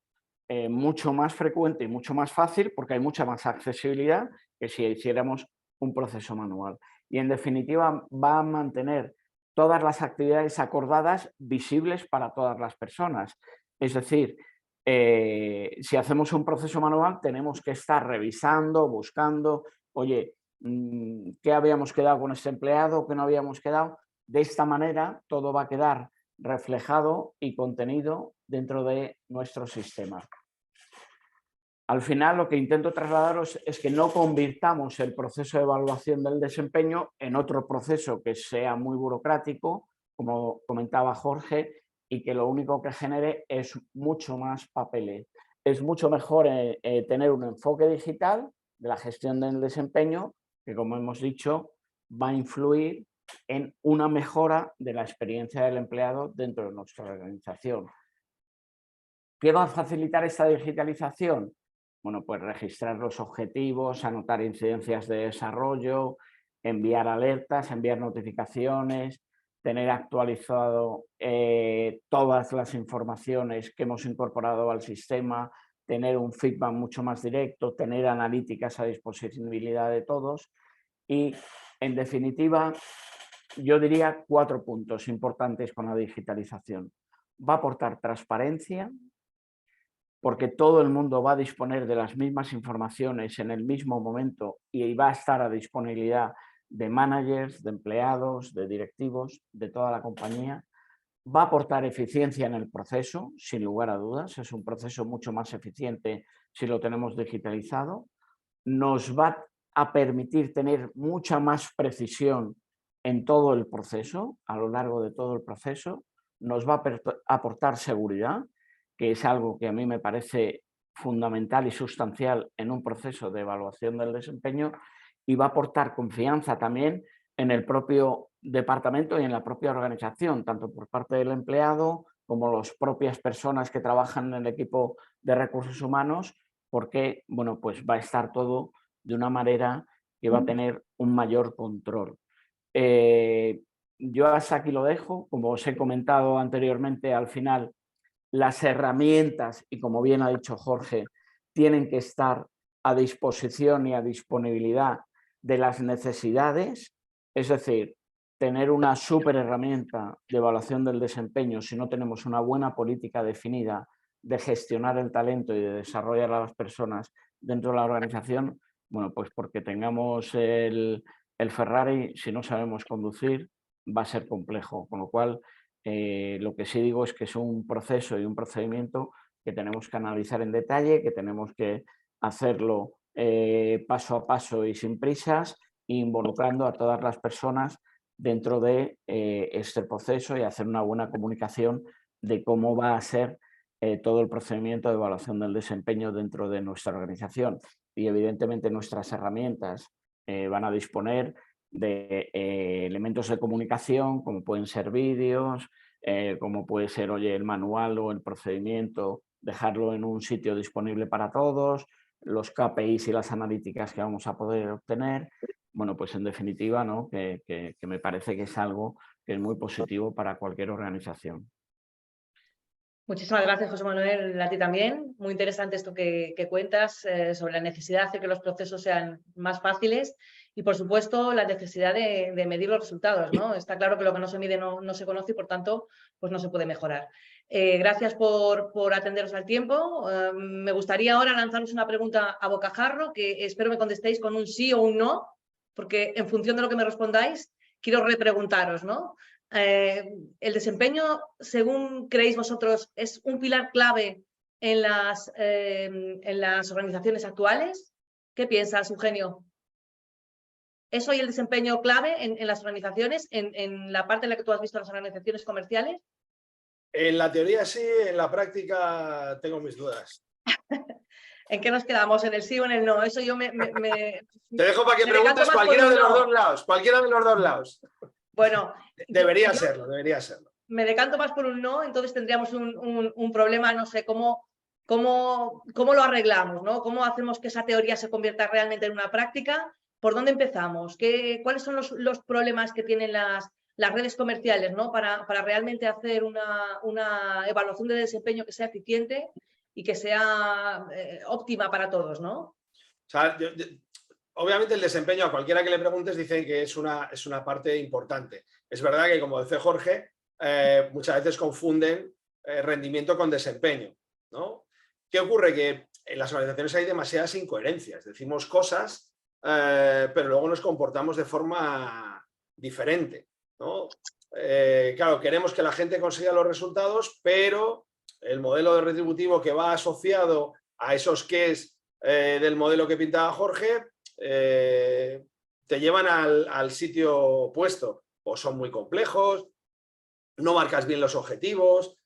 S5: mucho más frecuente y mucho más fácil, porque hay mucha más accesibilidad que si hiciéramos un proceso manual. Y en definitiva va a mantener todas las actividades acordadas visibles para todas las personas. Es decir, si hacemos un proceso manual tenemos que estar revisando, buscando, oye, ¿qué habíamos quedado con este empleado? ¿Qué no habíamos quedado? De esta manera todo va a quedar reflejado y contenido dentro de nuestro sistema. Al final lo que intento trasladaros es que no convirtamos el proceso de evaluación del desempeño en otro proceso que sea muy burocrático, como comentaba Jorge, y que lo único que genere es mucho más papeles. Es mucho mejor tener un enfoque digital de la gestión del desempeño que, como hemos dicho, va a influir en una mejora de la experiencia del empleado dentro de nuestra organización. ¿Qué va a facilitar esta digitalización? Bueno, pues registrar los objetivos, anotar incidencias de desarrollo, enviar alertas, enviar notificaciones, tener actualizado todas las informaciones que hemos incorporado al sistema, tener un feedback mucho más directo, tener analíticas a disponibilidad de todos y, en definitiva, yo diría 4 puntos importantes con la digitalización. Va a aportar transparencia, porque todo el mundo va a disponer de las mismas informaciones en el mismo momento y va a estar a disponibilidad de managers, de empleados, de directivos, de toda la compañía. Va a aportar eficiencia en el proceso, sin lugar a dudas. Es un proceso mucho más eficiente si lo tenemos digitalizado. Nos va a permitir tener mucha más precisión en todo el proceso, a lo largo de todo el proceso. Nos va a aportar seguridad, que es algo que a mí me parece fundamental y sustancial en un proceso de evaluación del desempeño, y va a aportar confianza también en el propio departamento y en la propia organización, tanto por parte del empleado como las propias personas que trabajan en el equipo de recursos humanos, porque bueno, pues va a estar todo de una manera que va a tener un mayor control. Yo hasta aquí lo dejo. Como os he comentado anteriormente, al final las herramientas, y como bien ha dicho Jorge, tienen que estar a disposición y a disponibilidad de las necesidades, es decir, tener una súper herramienta de evaluación del desempeño si no tenemos una buena política definida de gestionar el talento y de desarrollar a las personas dentro de la organización, bueno, pues porque tengamos el Ferrari, si no sabemos conducir, va a ser complejo, con lo cual lo que sí digo es que es un proceso y un procedimiento que tenemos que analizar en detalle, que tenemos que hacerlo paso a paso y sin prisas, involucrando a todas las personas dentro de este proceso y hacer una buena comunicación de cómo va a ser todo el procedimiento de evaluación del desempeño dentro de nuestra organización. Y evidentemente nuestras herramientas van a disponer de elementos de comunicación, como pueden ser vídeos, como puede ser, oye, el manual o el procedimiento, dejarlo en un sitio disponible para todos, los KPIs y las analíticas que vamos a poder obtener. Bueno, pues en definitiva, ¿no? que me parece que es algo que es muy positivo para cualquier organización.
S1: Muchísimas gracias, José Manuel, a ti también. Muy interesante esto que cuentas sobre la necesidad de hacer que los procesos sean más fáciles y, por supuesto, la necesidad de medir los resultados, ¿no? Está claro que lo que no se mide no se conoce y, por tanto, pues no se puede mejorar. Gracias por atenderos al tiempo. Me gustaría ahora lanzaros una pregunta a bocajarro que espero me contestéis con un sí o un no, porque en función de lo que me respondáis, quiero repreguntaros, ¿no? ¿El desempeño, según creéis vosotros, es un pilar clave en las organizaciones actuales? ¿Qué piensas, Eugenio? ¿Es hoy el desempeño clave en las organizaciones, en la parte en la que tú has visto las organizaciones comerciales?
S2: En la teoría sí, en la práctica tengo mis dudas.
S1: ¿En qué nos quedamos? ¿En el sí o en el no? Eso yo
S2: Te dejo para que preguntes cualquiera de los dos lados. Cualquiera de los dos lados.
S1: Bueno,
S2: debería serlo.
S1: Me decanto más por un no, entonces tendríamos un problema, no sé, cómo lo arreglamos, ¿no? ¿Cómo hacemos que esa teoría se convierta realmente en una práctica? ¿por dónde empezamos? ¿Cuáles son los problemas que tienen las redes comerciales, ¿no? Para realmente hacer una evaluación de desempeño que sea eficiente y que sea óptima para todos, ¿no?
S2: O sea, obviamente el desempeño, a cualquiera que le preguntes, dice que es una parte importante. Es verdad que, como dice Jorge, muchas veces confunden rendimiento con desempeño, ¿no? ¿Qué ocurre? Que en las organizaciones hay demasiadas incoherencias. Decimos cosas, pero luego nos comportamos de forma diferente, ¿no? Claro, queremos que la gente consiga los resultados, pero el modelo de retributivo que va asociado a esos qués del modelo que pintaba Jorge te llevan al sitio opuesto. O son muy complejos, no marcas bien los objetivos,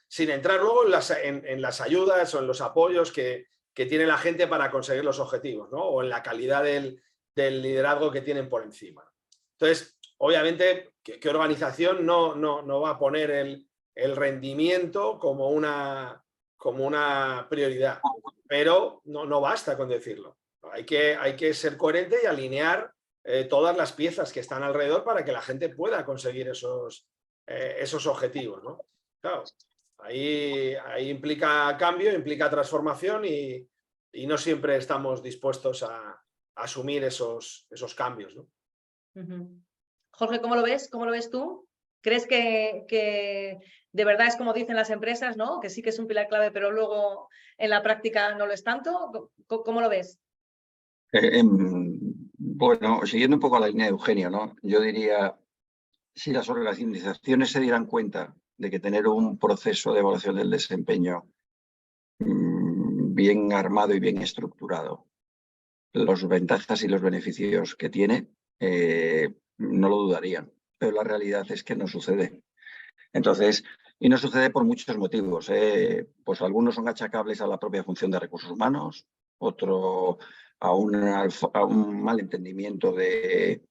S2: sin entrar luego en las ayudas o en los apoyos que tiene la gente para conseguir los objetivos, ¿no? O en la calidad del liderazgo que tienen por encima. Entonces, obviamente, ¿qué organización no va a poner el rendimiento como una prioridad? Pero no basta con decirlo. Hay que ser coherente y alinear todas las piezas que están alrededor para que la gente pueda conseguir esos objetivos, ¿no? Claro, ahí implica cambio, implica transformación y no siempre estamos dispuestos a asumir esos cambios, ¿no?
S1: Jorge, ¿cómo lo ves? ¿Cómo lo ves tú? ¿Crees que de verdad es como dicen las empresas, ¿no? Que sí que es un pilar clave, pero luego en la práctica no lo es tanto? ¿Cómo lo ves?
S3: Bueno, siguiendo un poco la línea de Eugenio, ¿no? Yo diría, si las organizaciones se dieran cuenta de que tener un proceso de evaluación del desempeño bien armado y bien estructurado, las ventajas y los beneficios que tiene, no lo dudarían. Pero la realidad es que no sucede. Entonces, y no sucede por muchos motivos. Pues algunos son achacables a la propia función de recursos humanos, otro a un mal entendimiento de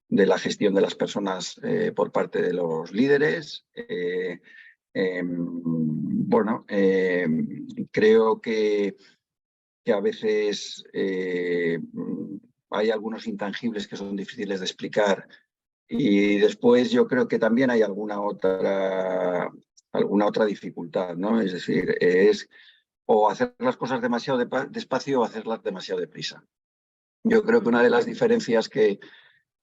S3: la gestión de las personas por parte de los líderes. Creo que a veces hay algunos intangibles que son difíciles de explicar y después yo creo que también hay alguna otra dificultad, ¿no? Es decir, es o hacer las cosas demasiado despacio o hacerlas demasiado deprisa. Yo creo que una de las diferencias que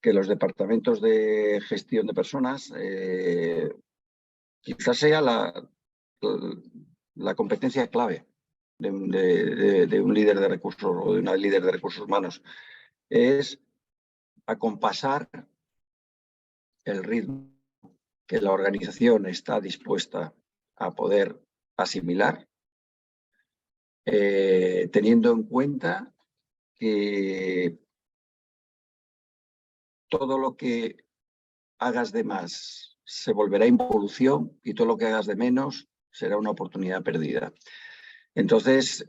S3: los departamentos de gestión de personas quizás sea la competencia clave de un líder de recursos o de una líder de recursos humanos, es acompasar el ritmo que la organización está dispuesta a poder asimilar, teniendo en cuenta que todo lo que hagas de más se volverá involución y todo lo que hagas de menos será una oportunidad perdida. Entonces,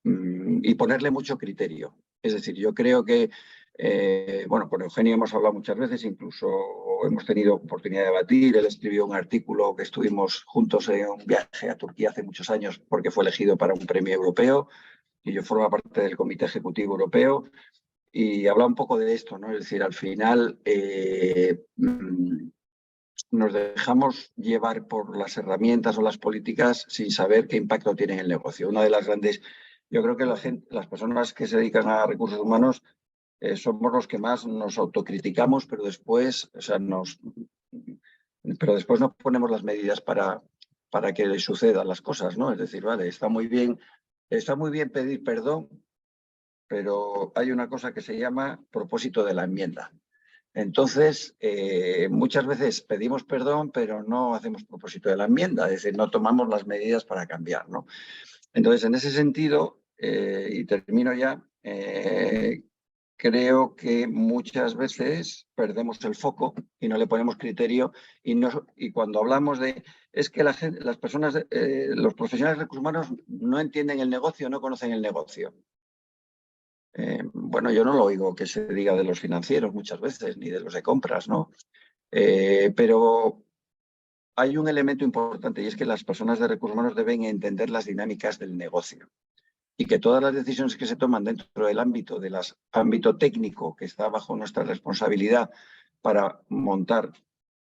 S3: y ponerle mucho criterio. Es decir, yo creo que, con Eugenio hemos hablado muchas veces, incluso hemos tenido oportunidad de debatir. Él escribió un artículo que estuvimos juntos en un viaje a Turquía hace muchos años porque fue elegido para un premio europeo y yo formo parte del Comité Ejecutivo Europeo y habla un poco de esto, ¿no? Es decir, al final nos dejamos llevar por las herramientas o las políticas sin saber qué impacto tiene en el negocio. Una de las grandes, yo creo que las personas que se dedican a recursos humanos somos los que más nos autocriticamos, pero después, no ponemos las medidas para que sucedan las cosas, ¿no? Es decir, vale, está muy bien pedir perdón, pero hay una cosa que se llama propósito de la enmienda. Entonces, muchas veces pedimos perdón, pero no hacemos propósito de la enmienda, es decir, no tomamos las medidas para cambiar, ¿no? Entonces, en ese sentido, y termino ya, creo que muchas veces perdemos el foco y no le ponemos criterio y cuando hablamos de es que las personas, los profesionales de recursos humanos no entienden el negocio, no conocen el negocio. Yo no lo oigo que se diga de los financieros muchas veces, ni de los de compras, ¿no? Pero hay un elemento importante y es que las personas de recursos humanos deben entender las dinámicas del negocio. y que todas las decisiones que se toman dentro del ámbito ámbito técnico que está bajo nuestra responsabilidad para montar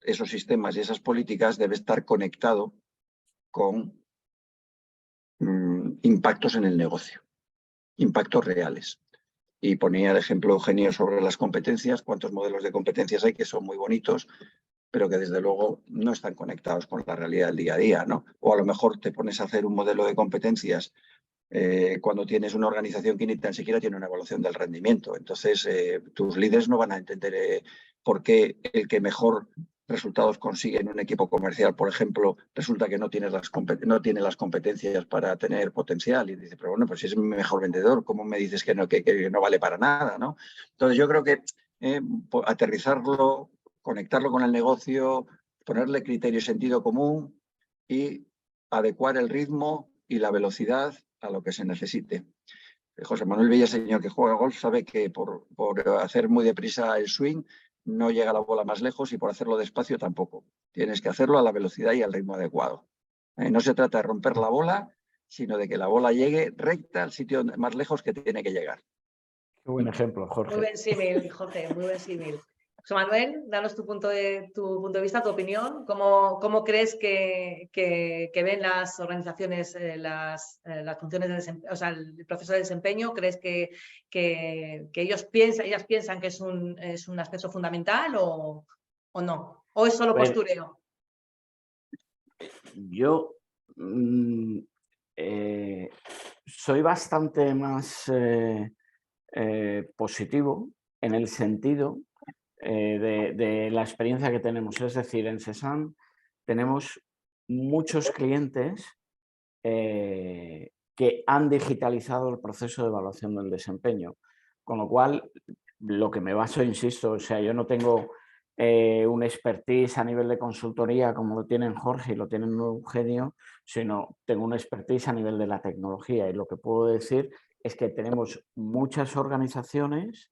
S3: esos sistemas y esas políticas debe estar conectado con impactos en el negocio, impactos reales. Y ponía el ejemplo Eugenio sobre las competencias, cuántos modelos de competencias hay que son muy bonitos, pero que desde luego no están conectados con la realidad del día a día, ¿no? O a lo mejor te pones a hacer un modelo de competencias cuando tienes una organización que ni tan siquiera tiene una evaluación del rendimiento. Entonces, tus líderes no van a entender por qué el que mejor resultados consigue en un equipo comercial, por ejemplo, resulta que no tiene las competencias para tener potencial. Y dice, pero bueno, pues si es mi mejor vendedor, ¿cómo me dices que no vale para nada, ¿no? Entonces, yo creo que aterrizarlo, conectarlo con el negocio, ponerle criterio y sentido común y adecuar el ritmo y la velocidad a lo que se necesite. José Manuel Villaseñor, que juega golf, sabe que por hacer muy deprisa el swing no llega la bola más lejos y por hacerlo despacio tampoco. Tienes que hacerlo a la velocidad y al ritmo adecuado. No se trata de romper la bola, sino de que la bola llegue recta al sitio más lejos que tiene que llegar.
S5: Qué buen ejemplo, Jorge.
S1: Muy buen símil, Jorge, muy buen símil. José Manuel, danos tu punto de vista, tu opinión. ¿Cómo crees que ven las organizaciones las funciones de desempeño, o sea, el proceso de desempeño? ¿Crees que ellas piensan que es un aspecto fundamental o no? ¿O es solo postureo?
S5: Yo soy bastante más positivo en el sentido de la experiencia que tenemos. Es decir, en SESAN tenemos muchos clientes que han digitalizado el proceso de evaluación del desempeño, con lo cual lo que me baso, insisto, o sea, yo no tengo un expertise a nivel de consultoría como lo tienen Jorge y lo tienen Eugenio, sino tengo un expertise a nivel de la tecnología, y lo que puedo decir es que tenemos muchas organizaciones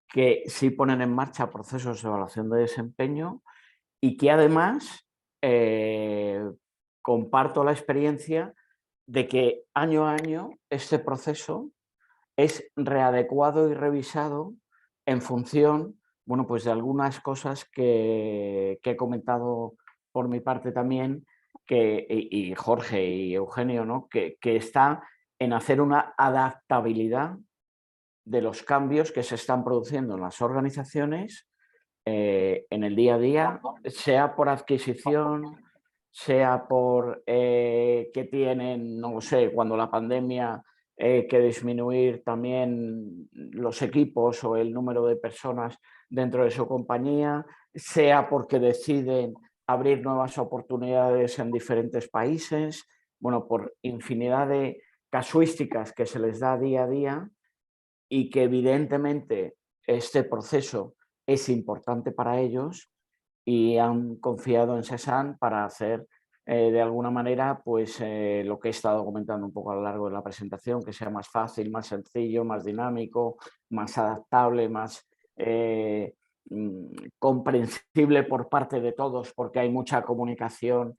S5: que sí ponen en marcha procesos de evaluación de desempeño y que además comparto la experiencia de que año a año este proceso es readecuado y revisado en función, bueno, pues de algunas cosas que he comentado por mi parte también, y Jorge y Eugenio, ¿no? que está en hacer una adaptabilidad de los cambios que se están produciendo en las organizaciones en el día a día, sea por adquisición, sea por que tienen, no lo sé, cuando la pandemia que disminuir también los equipos o el número de personas dentro de su compañía, sea porque deciden abrir nuevas oportunidades en diferentes países, bueno, por infinidad de casuísticas que se les da día a día, y que evidentemente este proceso es importante para ellos y han confiado en SESAN para hacer de alguna manera pues lo que he estado comentando un poco a lo largo de la presentación, que sea más fácil, más sencillo, más dinámico, más adaptable, más comprensible por parte de todos, porque hay mucha comunicación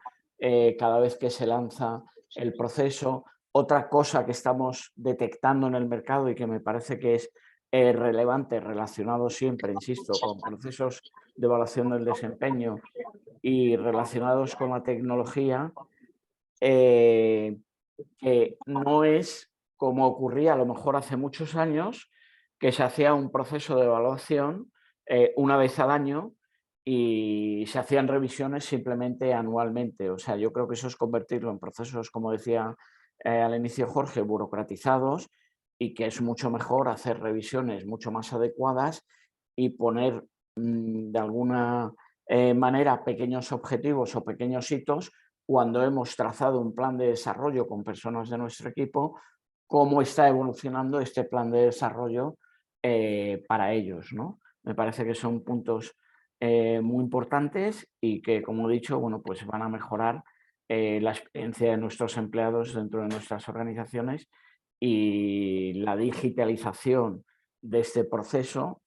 S5: cada vez que se lanza el proceso. Otra cosa que estamos detectando en el mercado y que me parece que es relevante, relacionado siempre, insisto, con procesos de evaluación del desempeño y relacionados con la tecnología, que no es como ocurría a lo mejor hace muchos años, que se hacía un proceso de evaluación una vez al año y se hacían revisiones simplemente anualmente. O sea, yo creo que eso es convertirlo en procesos, como decía al inicio Jorge, burocratizados, y que es mucho mejor hacer revisiones mucho más adecuadas y poner de alguna manera pequeños objetivos o pequeños hitos cuando hemos trazado un plan de desarrollo con personas de nuestro equipo, cómo está evolucionando este plan de desarrollo para ellos, ¿no? Me parece que son puntos muy importantes y que, como he dicho, bueno, pues van a mejorar la experiencia de nuestros empleados dentro de nuestras organizaciones, y la digitalización de este proceso,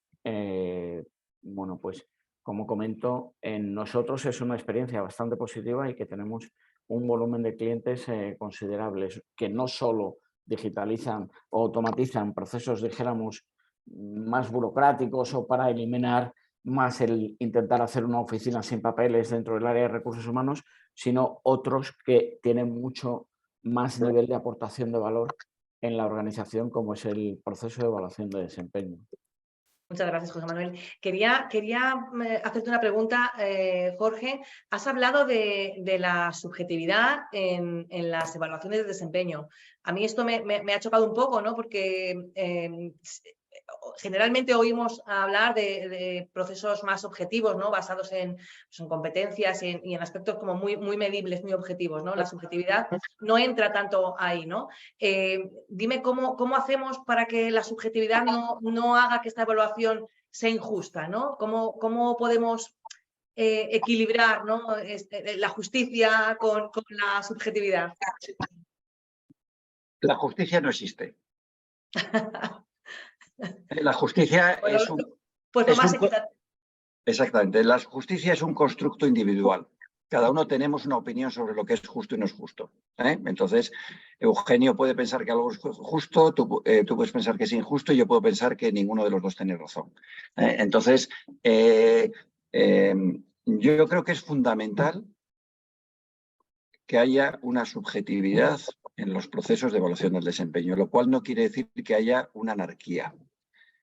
S5: bueno, pues como comento, en nosotros es una experiencia bastante positiva y que tenemos un volumen de clientes considerables, que no solo digitalizan o automatizan procesos, dijéramos, más burocráticos o para eliminar más el intentar hacer una oficina sin papeles dentro del área de recursos humanos, sino otros que tienen mucho más nivel de aportación de valor en la organización, como es el proceso de evaluación de desempeño.
S1: Muchas gracias, José Manuel. Quería hacerte una pregunta, Jorge. Has hablado de la subjetividad en las evaluaciones de desempeño. A mí esto me ha chocado un poco, ¿no? Porque generalmente oímos hablar de procesos más objetivos, ¿no? Basados en competencias y en aspectos como muy medibles, muy objetivos, ¿no? La subjetividad no entra tanto ahí, ¿no? Dime cómo hacemos para que la subjetividad no haga que esta evaluación sea injusta, ¿no? ¿Cómo podemos equilibrar, ¿no? La justicia con la subjetividad?
S3: La justicia no existe. La justicia
S1: Bueno,
S3: es un...
S1: pues lo más equitativo.
S3: Exactamente. La justicia es un constructo individual. Cada uno tenemos una opinión sobre lo que es justo y no es justo. Entonces, Eugenio puede pensar que algo es justo, tú puedes pensar que es injusto y yo puedo pensar que ninguno de los dos tiene razón. Entonces, yo creo que es fundamental que haya una subjetividad en los procesos de evaluación del desempeño, lo cual no quiere decir que haya una anarquía.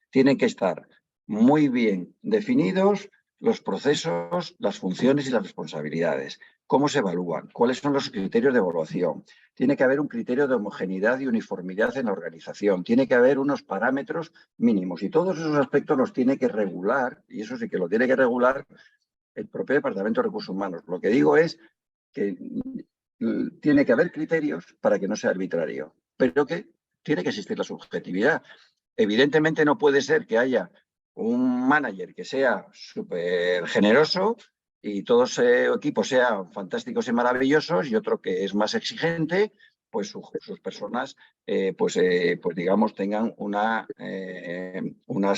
S3: Tienen que estar muy bien definidos los procesos, las funciones y las responsabilidades. ¿Cómo se evalúan? ¿Cuáles son los criterios de evaluación? Tiene que haber un criterio de homogeneidad y uniformidad en la organización. Tiene que haber unos parámetros mínimos y todos esos aspectos los tiene que regular, y eso sí que lo tiene que regular el propio Departamento de Recursos Humanos. Lo que digo es que tiene que haber criterios para que no sea arbitrario, pero que tiene que existir la subjetividad. Evidentemente no puede ser que haya un manager que sea súper generoso y todos su equipo sean fantásticos y maravillosos y otro que es más exigente, pues sus personas pues digamos tengan unas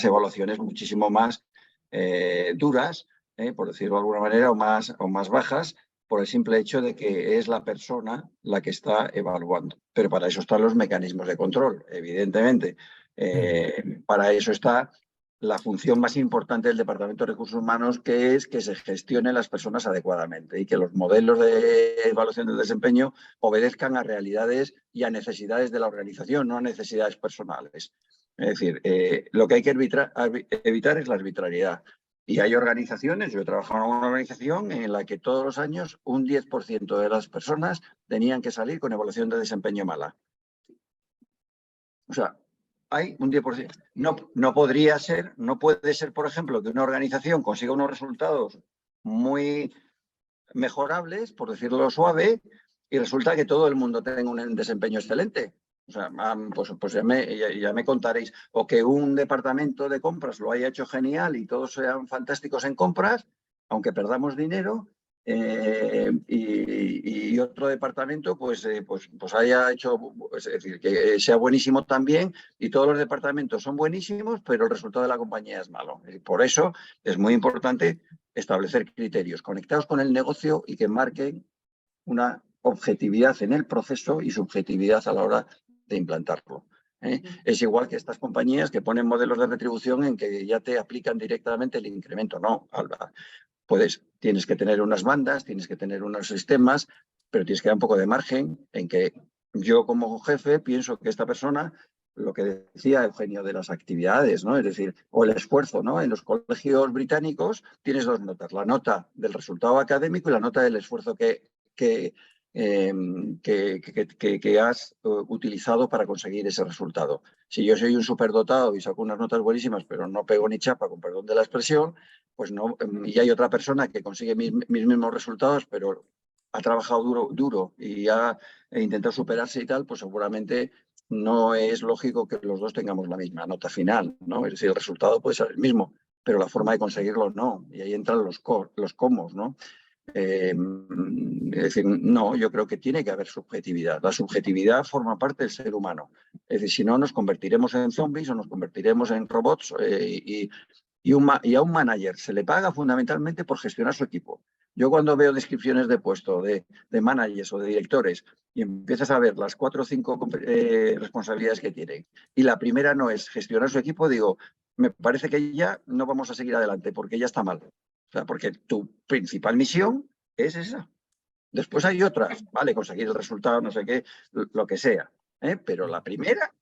S3: evaluaciones muchísimo más duras, por decirlo de alguna manera, o más bajas, por el simple hecho de que es la persona la que está evaluando. Pero para eso están los mecanismos de control, evidentemente. Para eso está la función más importante del Departamento de Recursos Humanos, que es que se gestionen las personas adecuadamente y que los modelos de evaluación del desempeño obedezcan a realidades y a necesidades de la organización, no a necesidades personales. Es decir, lo que hay que evitar es la arbitrariedad. Y hay organizaciones, yo he trabajado en una organización en la que todos los años un 10% de las personas tenían que salir con evaluación de desempeño mala. O sea, hay un 10%. No puede ser, por ejemplo, que una organización consiga unos resultados muy mejorables, por decirlo suave, y resulta que todo el mundo tenga un desempeño excelente. O sea, pues ya me contaréis. O que un departamento de compras lo haya hecho genial y todos sean fantásticos en compras, aunque perdamos dinero, y otro departamento pues haya hecho, es decir, que sea buenísimo también y todos los departamentos son buenísimos, pero el resultado de la compañía es malo. Por eso es muy importante establecer criterios conectados con el negocio y que marquen una objetividad en el proceso y subjetividad a la hora de implantarlo. Es igual que estas compañías que ponen modelos de retribución en que ya te aplican directamente el incremento. No, tienes que tener unas bandas, tienes que tener unos sistemas, pero tienes que dar un poco de margen en que yo como jefe pienso que esta persona, lo que decía Eugenio de las actividades, ¿no? Es decir, o el esfuerzo, ¿no? En los colegios británicos tienes dos notas, la nota del resultado académico y la nota del esfuerzo que has utilizado para conseguir ese resultado. Si yo soy un superdotado y saco unas notas buenísimas, pero no pego ni chapa, con perdón de la expresión, pues no, y hay otra persona que consigue mis mismos resultados, pero ha trabajado duro y ha intentado superarse y tal, pues seguramente no es lógico que los dos tengamos la misma nota final, ¿no? Es decir, el resultado puede ser el mismo, pero la forma de conseguirlo no. Y ahí entran los cómo, ¿no? Es decir, no, yo creo que tiene que haber subjetividad. La subjetividad forma parte del ser humano. Es decir, si no, nos convertiremos en zombies o nos convertiremos en robots y a un manager se le paga fundamentalmente por gestionar su equipo. Yo cuando veo descripciones de puesto de managers o de directores y empiezas a ver las 4 o 5 responsabilidades que tienen y la primera no es gestionar su equipo, digo, me parece que ya no vamos a seguir adelante porque ya está mal. O sea, porque tu principal misión es esa. Después hay otras, vale, conseguir el resultado, no sé qué, lo que sea. Pero la primera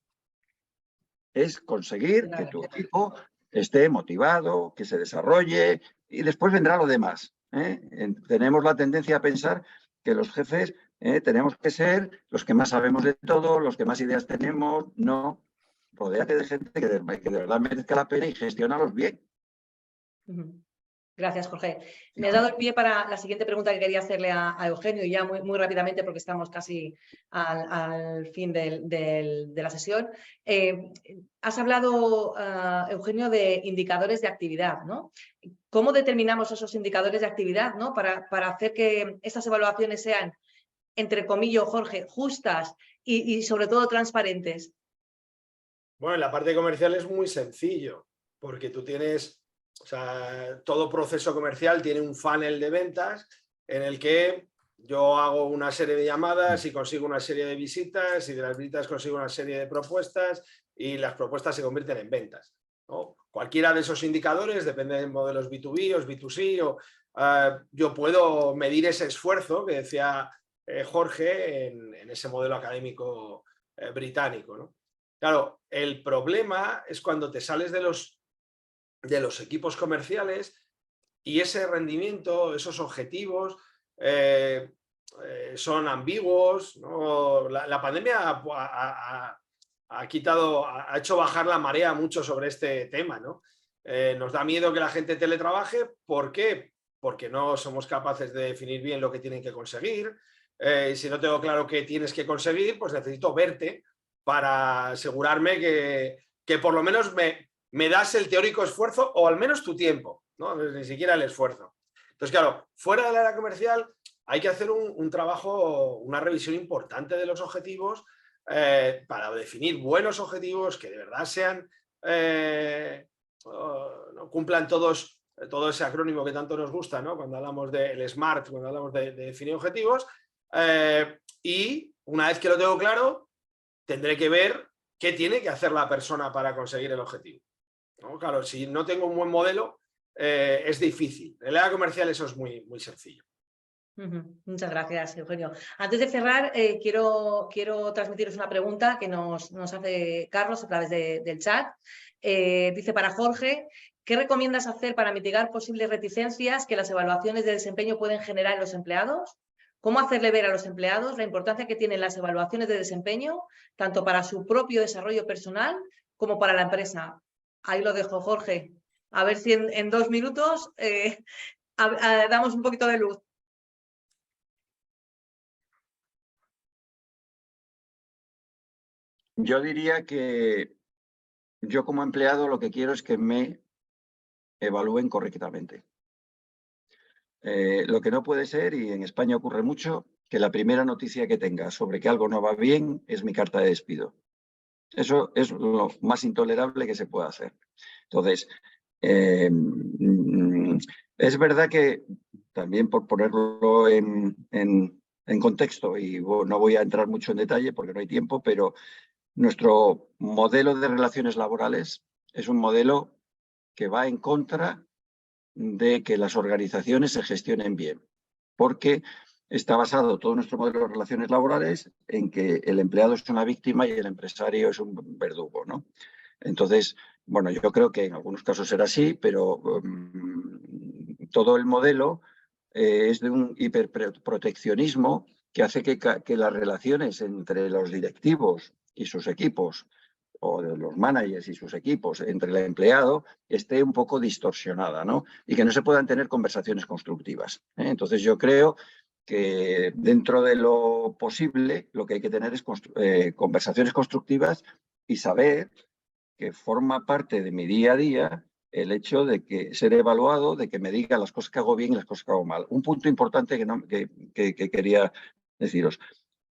S3: es conseguir que tu equipo esté motivado, que se desarrolle y después vendrá lo demás. Tenemos la tendencia a pensar que los jefes tenemos que ser los que más sabemos de todo, los que más ideas tenemos. No, rodéate de gente que de verdad merezca la pena y gestiónalos bien.
S1: Gracias, Jorge. Me has dado el pie para la siguiente pregunta que quería hacerle a Eugenio, ya muy rápidamente porque estamos casi al fin de la sesión. Has hablado, Eugenio, de indicadores de actividad, ¿no? ¿Cómo determinamos esos indicadores de actividad, ¿no? para hacer que estas evaluaciones sean, entre comillas, Jorge, justas y sobre todo transparentes?
S2: Bueno, en la parte comercial es muy sencillo, porque tú tienes... O sea, todo proceso comercial tiene un funnel de ventas en el que yo hago una serie de llamadas y consigo una serie de visitas y de las visitas consigo una serie de propuestas y las propuestas se convierten en ventas, ¿no? Cualquiera de esos indicadores, depende de modelos B2B o B2C, yo puedo medir ese esfuerzo que decía Jorge en ese modelo académico británico, ¿no? Claro, el problema es cuando te sales de los equipos comerciales y ese rendimiento, esos objetivos son ambiguos, ¿no? La pandemia ha hecho bajar la marea mucho sobre este tema, ¿no? Nos da miedo que la gente teletrabaje. ¿Por qué? Porque no somos capaces de definir bien lo que tienen que conseguir. Si no tengo claro qué tienes que conseguir, pues necesito verte para asegurarme que por lo menos me das el teórico esfuerzo o al menos tu tiempo, ¿no? Ni siquiera el esfuerzo. Entonces, claro, fuera del área comercial hay que hacer un trabajo, una revisión importante de los objetivos para definir buenos objetivos que de verdad sean, cumplan todo ese acrónimo que tanto nos gusta, ¿no? Cuando hablamos del SMART, cuando hablamos de definir objetivos. Y una vez que lo tengo claro, tendré que ver qué tiene que hacer la persona para conseguir el objetivo, ¿no? Claro, si no tengo un buen modelo, es difícil. En el área comercial eso es muy sencillo.
S1: Muchas gracias, Eugenio. Antes de cerrar, quiero transmitiros una pregunta que nos hace Carlos a través del chat. Dice, para Jorge, ¿qué recomiendas hacer para mitigar posibles reticencias que las evaluaciones de desempeño pueden generar en los empleados? ¿Cómo hacerle ver a los empleados la importancia que tienen las evaluaciones de desempeño, tanto para su propio desarrollo personal como para la empresa? Ahí lo dejo, Jorge. A ver si en 2 minutos damos un poquito de luz.
S3: Yo diría que yo como empleado lo que quiero es que me evalúen correctamente. Lo que no puede ser, y en España ocurre mucho, que la primera noticia que tenga sobre que algo no va bien es mi carta de despido. Eso es lo más intolerable que se puede hacer. Entonces, es verdad que también, por ponerlo en contexto, y no voy a entrar mucho en detalle porque no hay tiempo, pero nuestro modelo de relaciones laborales es un modelo que va en contra de que las organizaciones se gestionen bien, porque está basado todo nuestro modelo de relaciones laborales en que el empleado es una víctima y el empresario es un verdugo, ¿no? Entonces, bueno, yo creo que en algunos casos será así, pero todo el modelo es de un hiperproteccionismo que hace que las relaciones entre los directivos y sus equipos, o de los managers y sus equipos entre el empleado, esté un poco distorsionada, ¿no? Y que no se puedan tener conversaciones constructivas. Entonces yo creo que dentro de lo posible lo que hay que tener es conversaciones constructivas y saber que forma parte de mi día a día el hecho de que ser evaluado, de que me diga las cosas que hago bien y las cosas que hago mal. Un punto importante que quería deciros.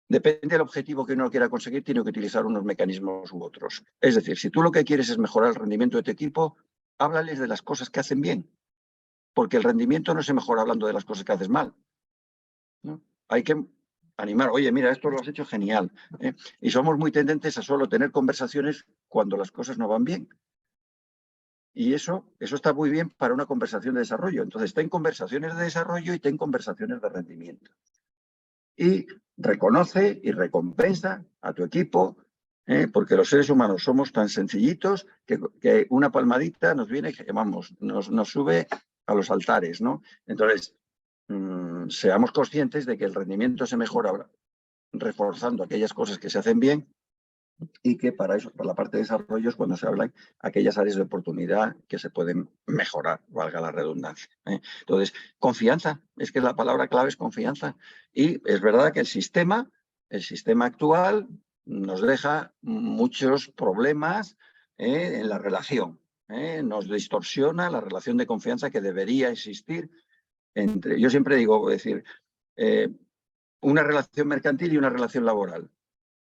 S3: Depende del objetivo que uno quiera conseguir, tiene que utilizar unos mecanismos u otros. Es decir, si tú lo que quieres es mejorar el rendimiento de tu equipo, háblales de las cosas que hacen bien. porque el rendimiento no se mejora hablando de las cosas que haces mal, ¿no? Hay que animar, oye, mira, esto lo has hecho genial, ¿eh? Y somos muy tendentes a solo tener conversaciones cuando las cosas no van bien. Y eso está muy bien para una conversación de desarrollo. Entonces, ten conversaciones de desarrollo y ten conversaciones de rendimiento. Y reconoce y recompensa a tu equipo, porque los seres humanos somos tan sencillitos que una palmadita nos viene, vamos, nos sube a los altares, ¿no? Entonces, seamos conscientes de que el rendimiento se mejora reforzando aquellas cosas que se hacen bien, y que para eso, para la parte de desarrollo, es cuando se hablan aquellas áreas de oportunidad que se pueden mejorar, valga la redundancia, ¿eh? Entonces, confianza, es que la palabra clave es confianza. Y es verdad que el sistema actual nos deja muchos problemas en la relación, nos distorsiona la relación de confianza que debería existir entre, yo siempre digo, es decir, una relación mercantil y una relación laboral.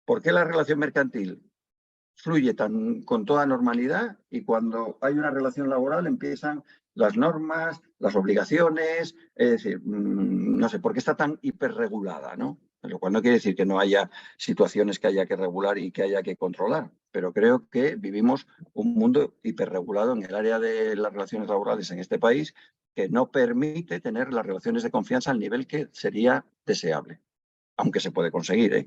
S3: ¿Por qué la relación mercantil fluye con toda normalidad y cuando hay una relación laboral empiezan las normas, las obligaciones? Es decir, no sé, ¿por qué está tan hiperregulada, ¿no? Lo cual no quiere decir que no haya situaciones que haya que regular y que haya que controlar, pero creo que vivimos un mundo hiperregulado en el área de las relaciones laborales en este país que no permite tener las relaciones de confianza al nivel que sería deseable, aunque se puede conseguir, ¿eh?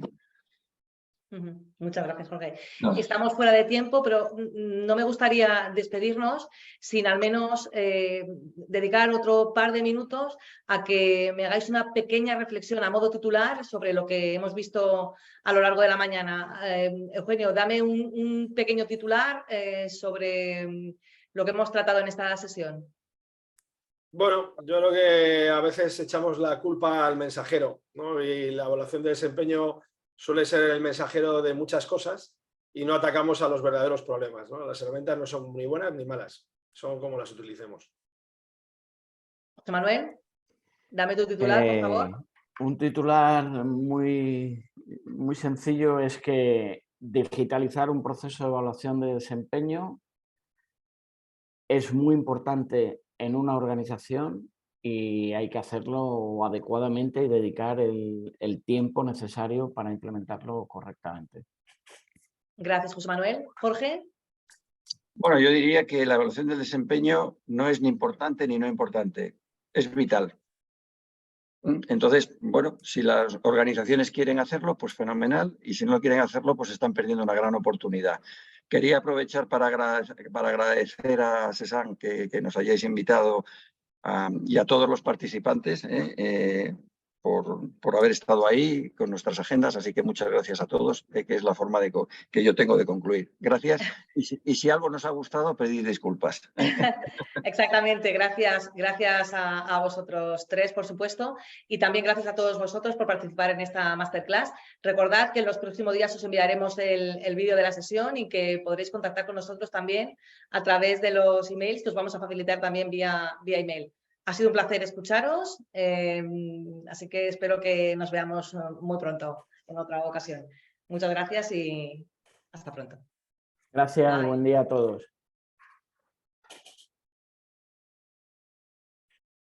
S1: Muchas gracias, Jorge.
S3: No.
S1: Estamos fuera de tiempo, pero no me gustaría despedirnos sin al menos dedicar otro par de minutos a que me hagáis una pequeña reflexión a modo titular sobre lo que hemos visto a lo largo de la mañana. Eugenio, dame un pequeño titular sobre lo que hemos tratado en esta sesión.
S2: Bueno, yo creo que a veces echamos la culpa al mensajero, ¿no? Y la evaluación de desempeño suele ser el mensajero de muchas cosas y no atacamos a los verdaderos problemas, ¿no? Las herramientas no son ni buenas ni malas, son como las utilicemos.
S1: José Manuel, dame tu titular, por favor.
S5: Un titular muy sencillo es que digitalizar un proceso de evaluación de desempeño es muy importante en una organización y hay que hacerlo adecuadamente y dedicar el tiempo necesario para implementarlo correctamente.
S1: Gracias, José Manuel. Jorge.
S3: Bueno, yo diría que la evaluación del desempeño no es ni importante ni no importante, es vital. Entonces, bueno, si las organizaciones quieren hacerlo, pues fenomenal, y si no quieren hacerlo, pues están perdiendo una gran oportunidad. Quería aprovechar para agradecer a Cézanne que nos hayáis invitado y a todos los participantes por haber estado ahí con nuestras agendas, así que muchas gracias a todos, que es la forma que yo tengo de concluir. Gracias, y si algo nos ha gustado, pedid disculpas.
S1: Exactamente, gracias a vosotros tres, por supuesto, y también gracias a todos vosotros por participar en esta masterclass. Recordad que en los próximos días os enviaremos el vídeo de la sesión y que podréis contactar con nosotros también a través de los emails que os vamos a facilitar también vía email. Ha sido un placer escucharos, así que espero que nos veamos muy pronto en otra ocasión. Muchas gracias y hasta pronto.
S5: Gracias,
S1: Bye.
S5: buen día a todos.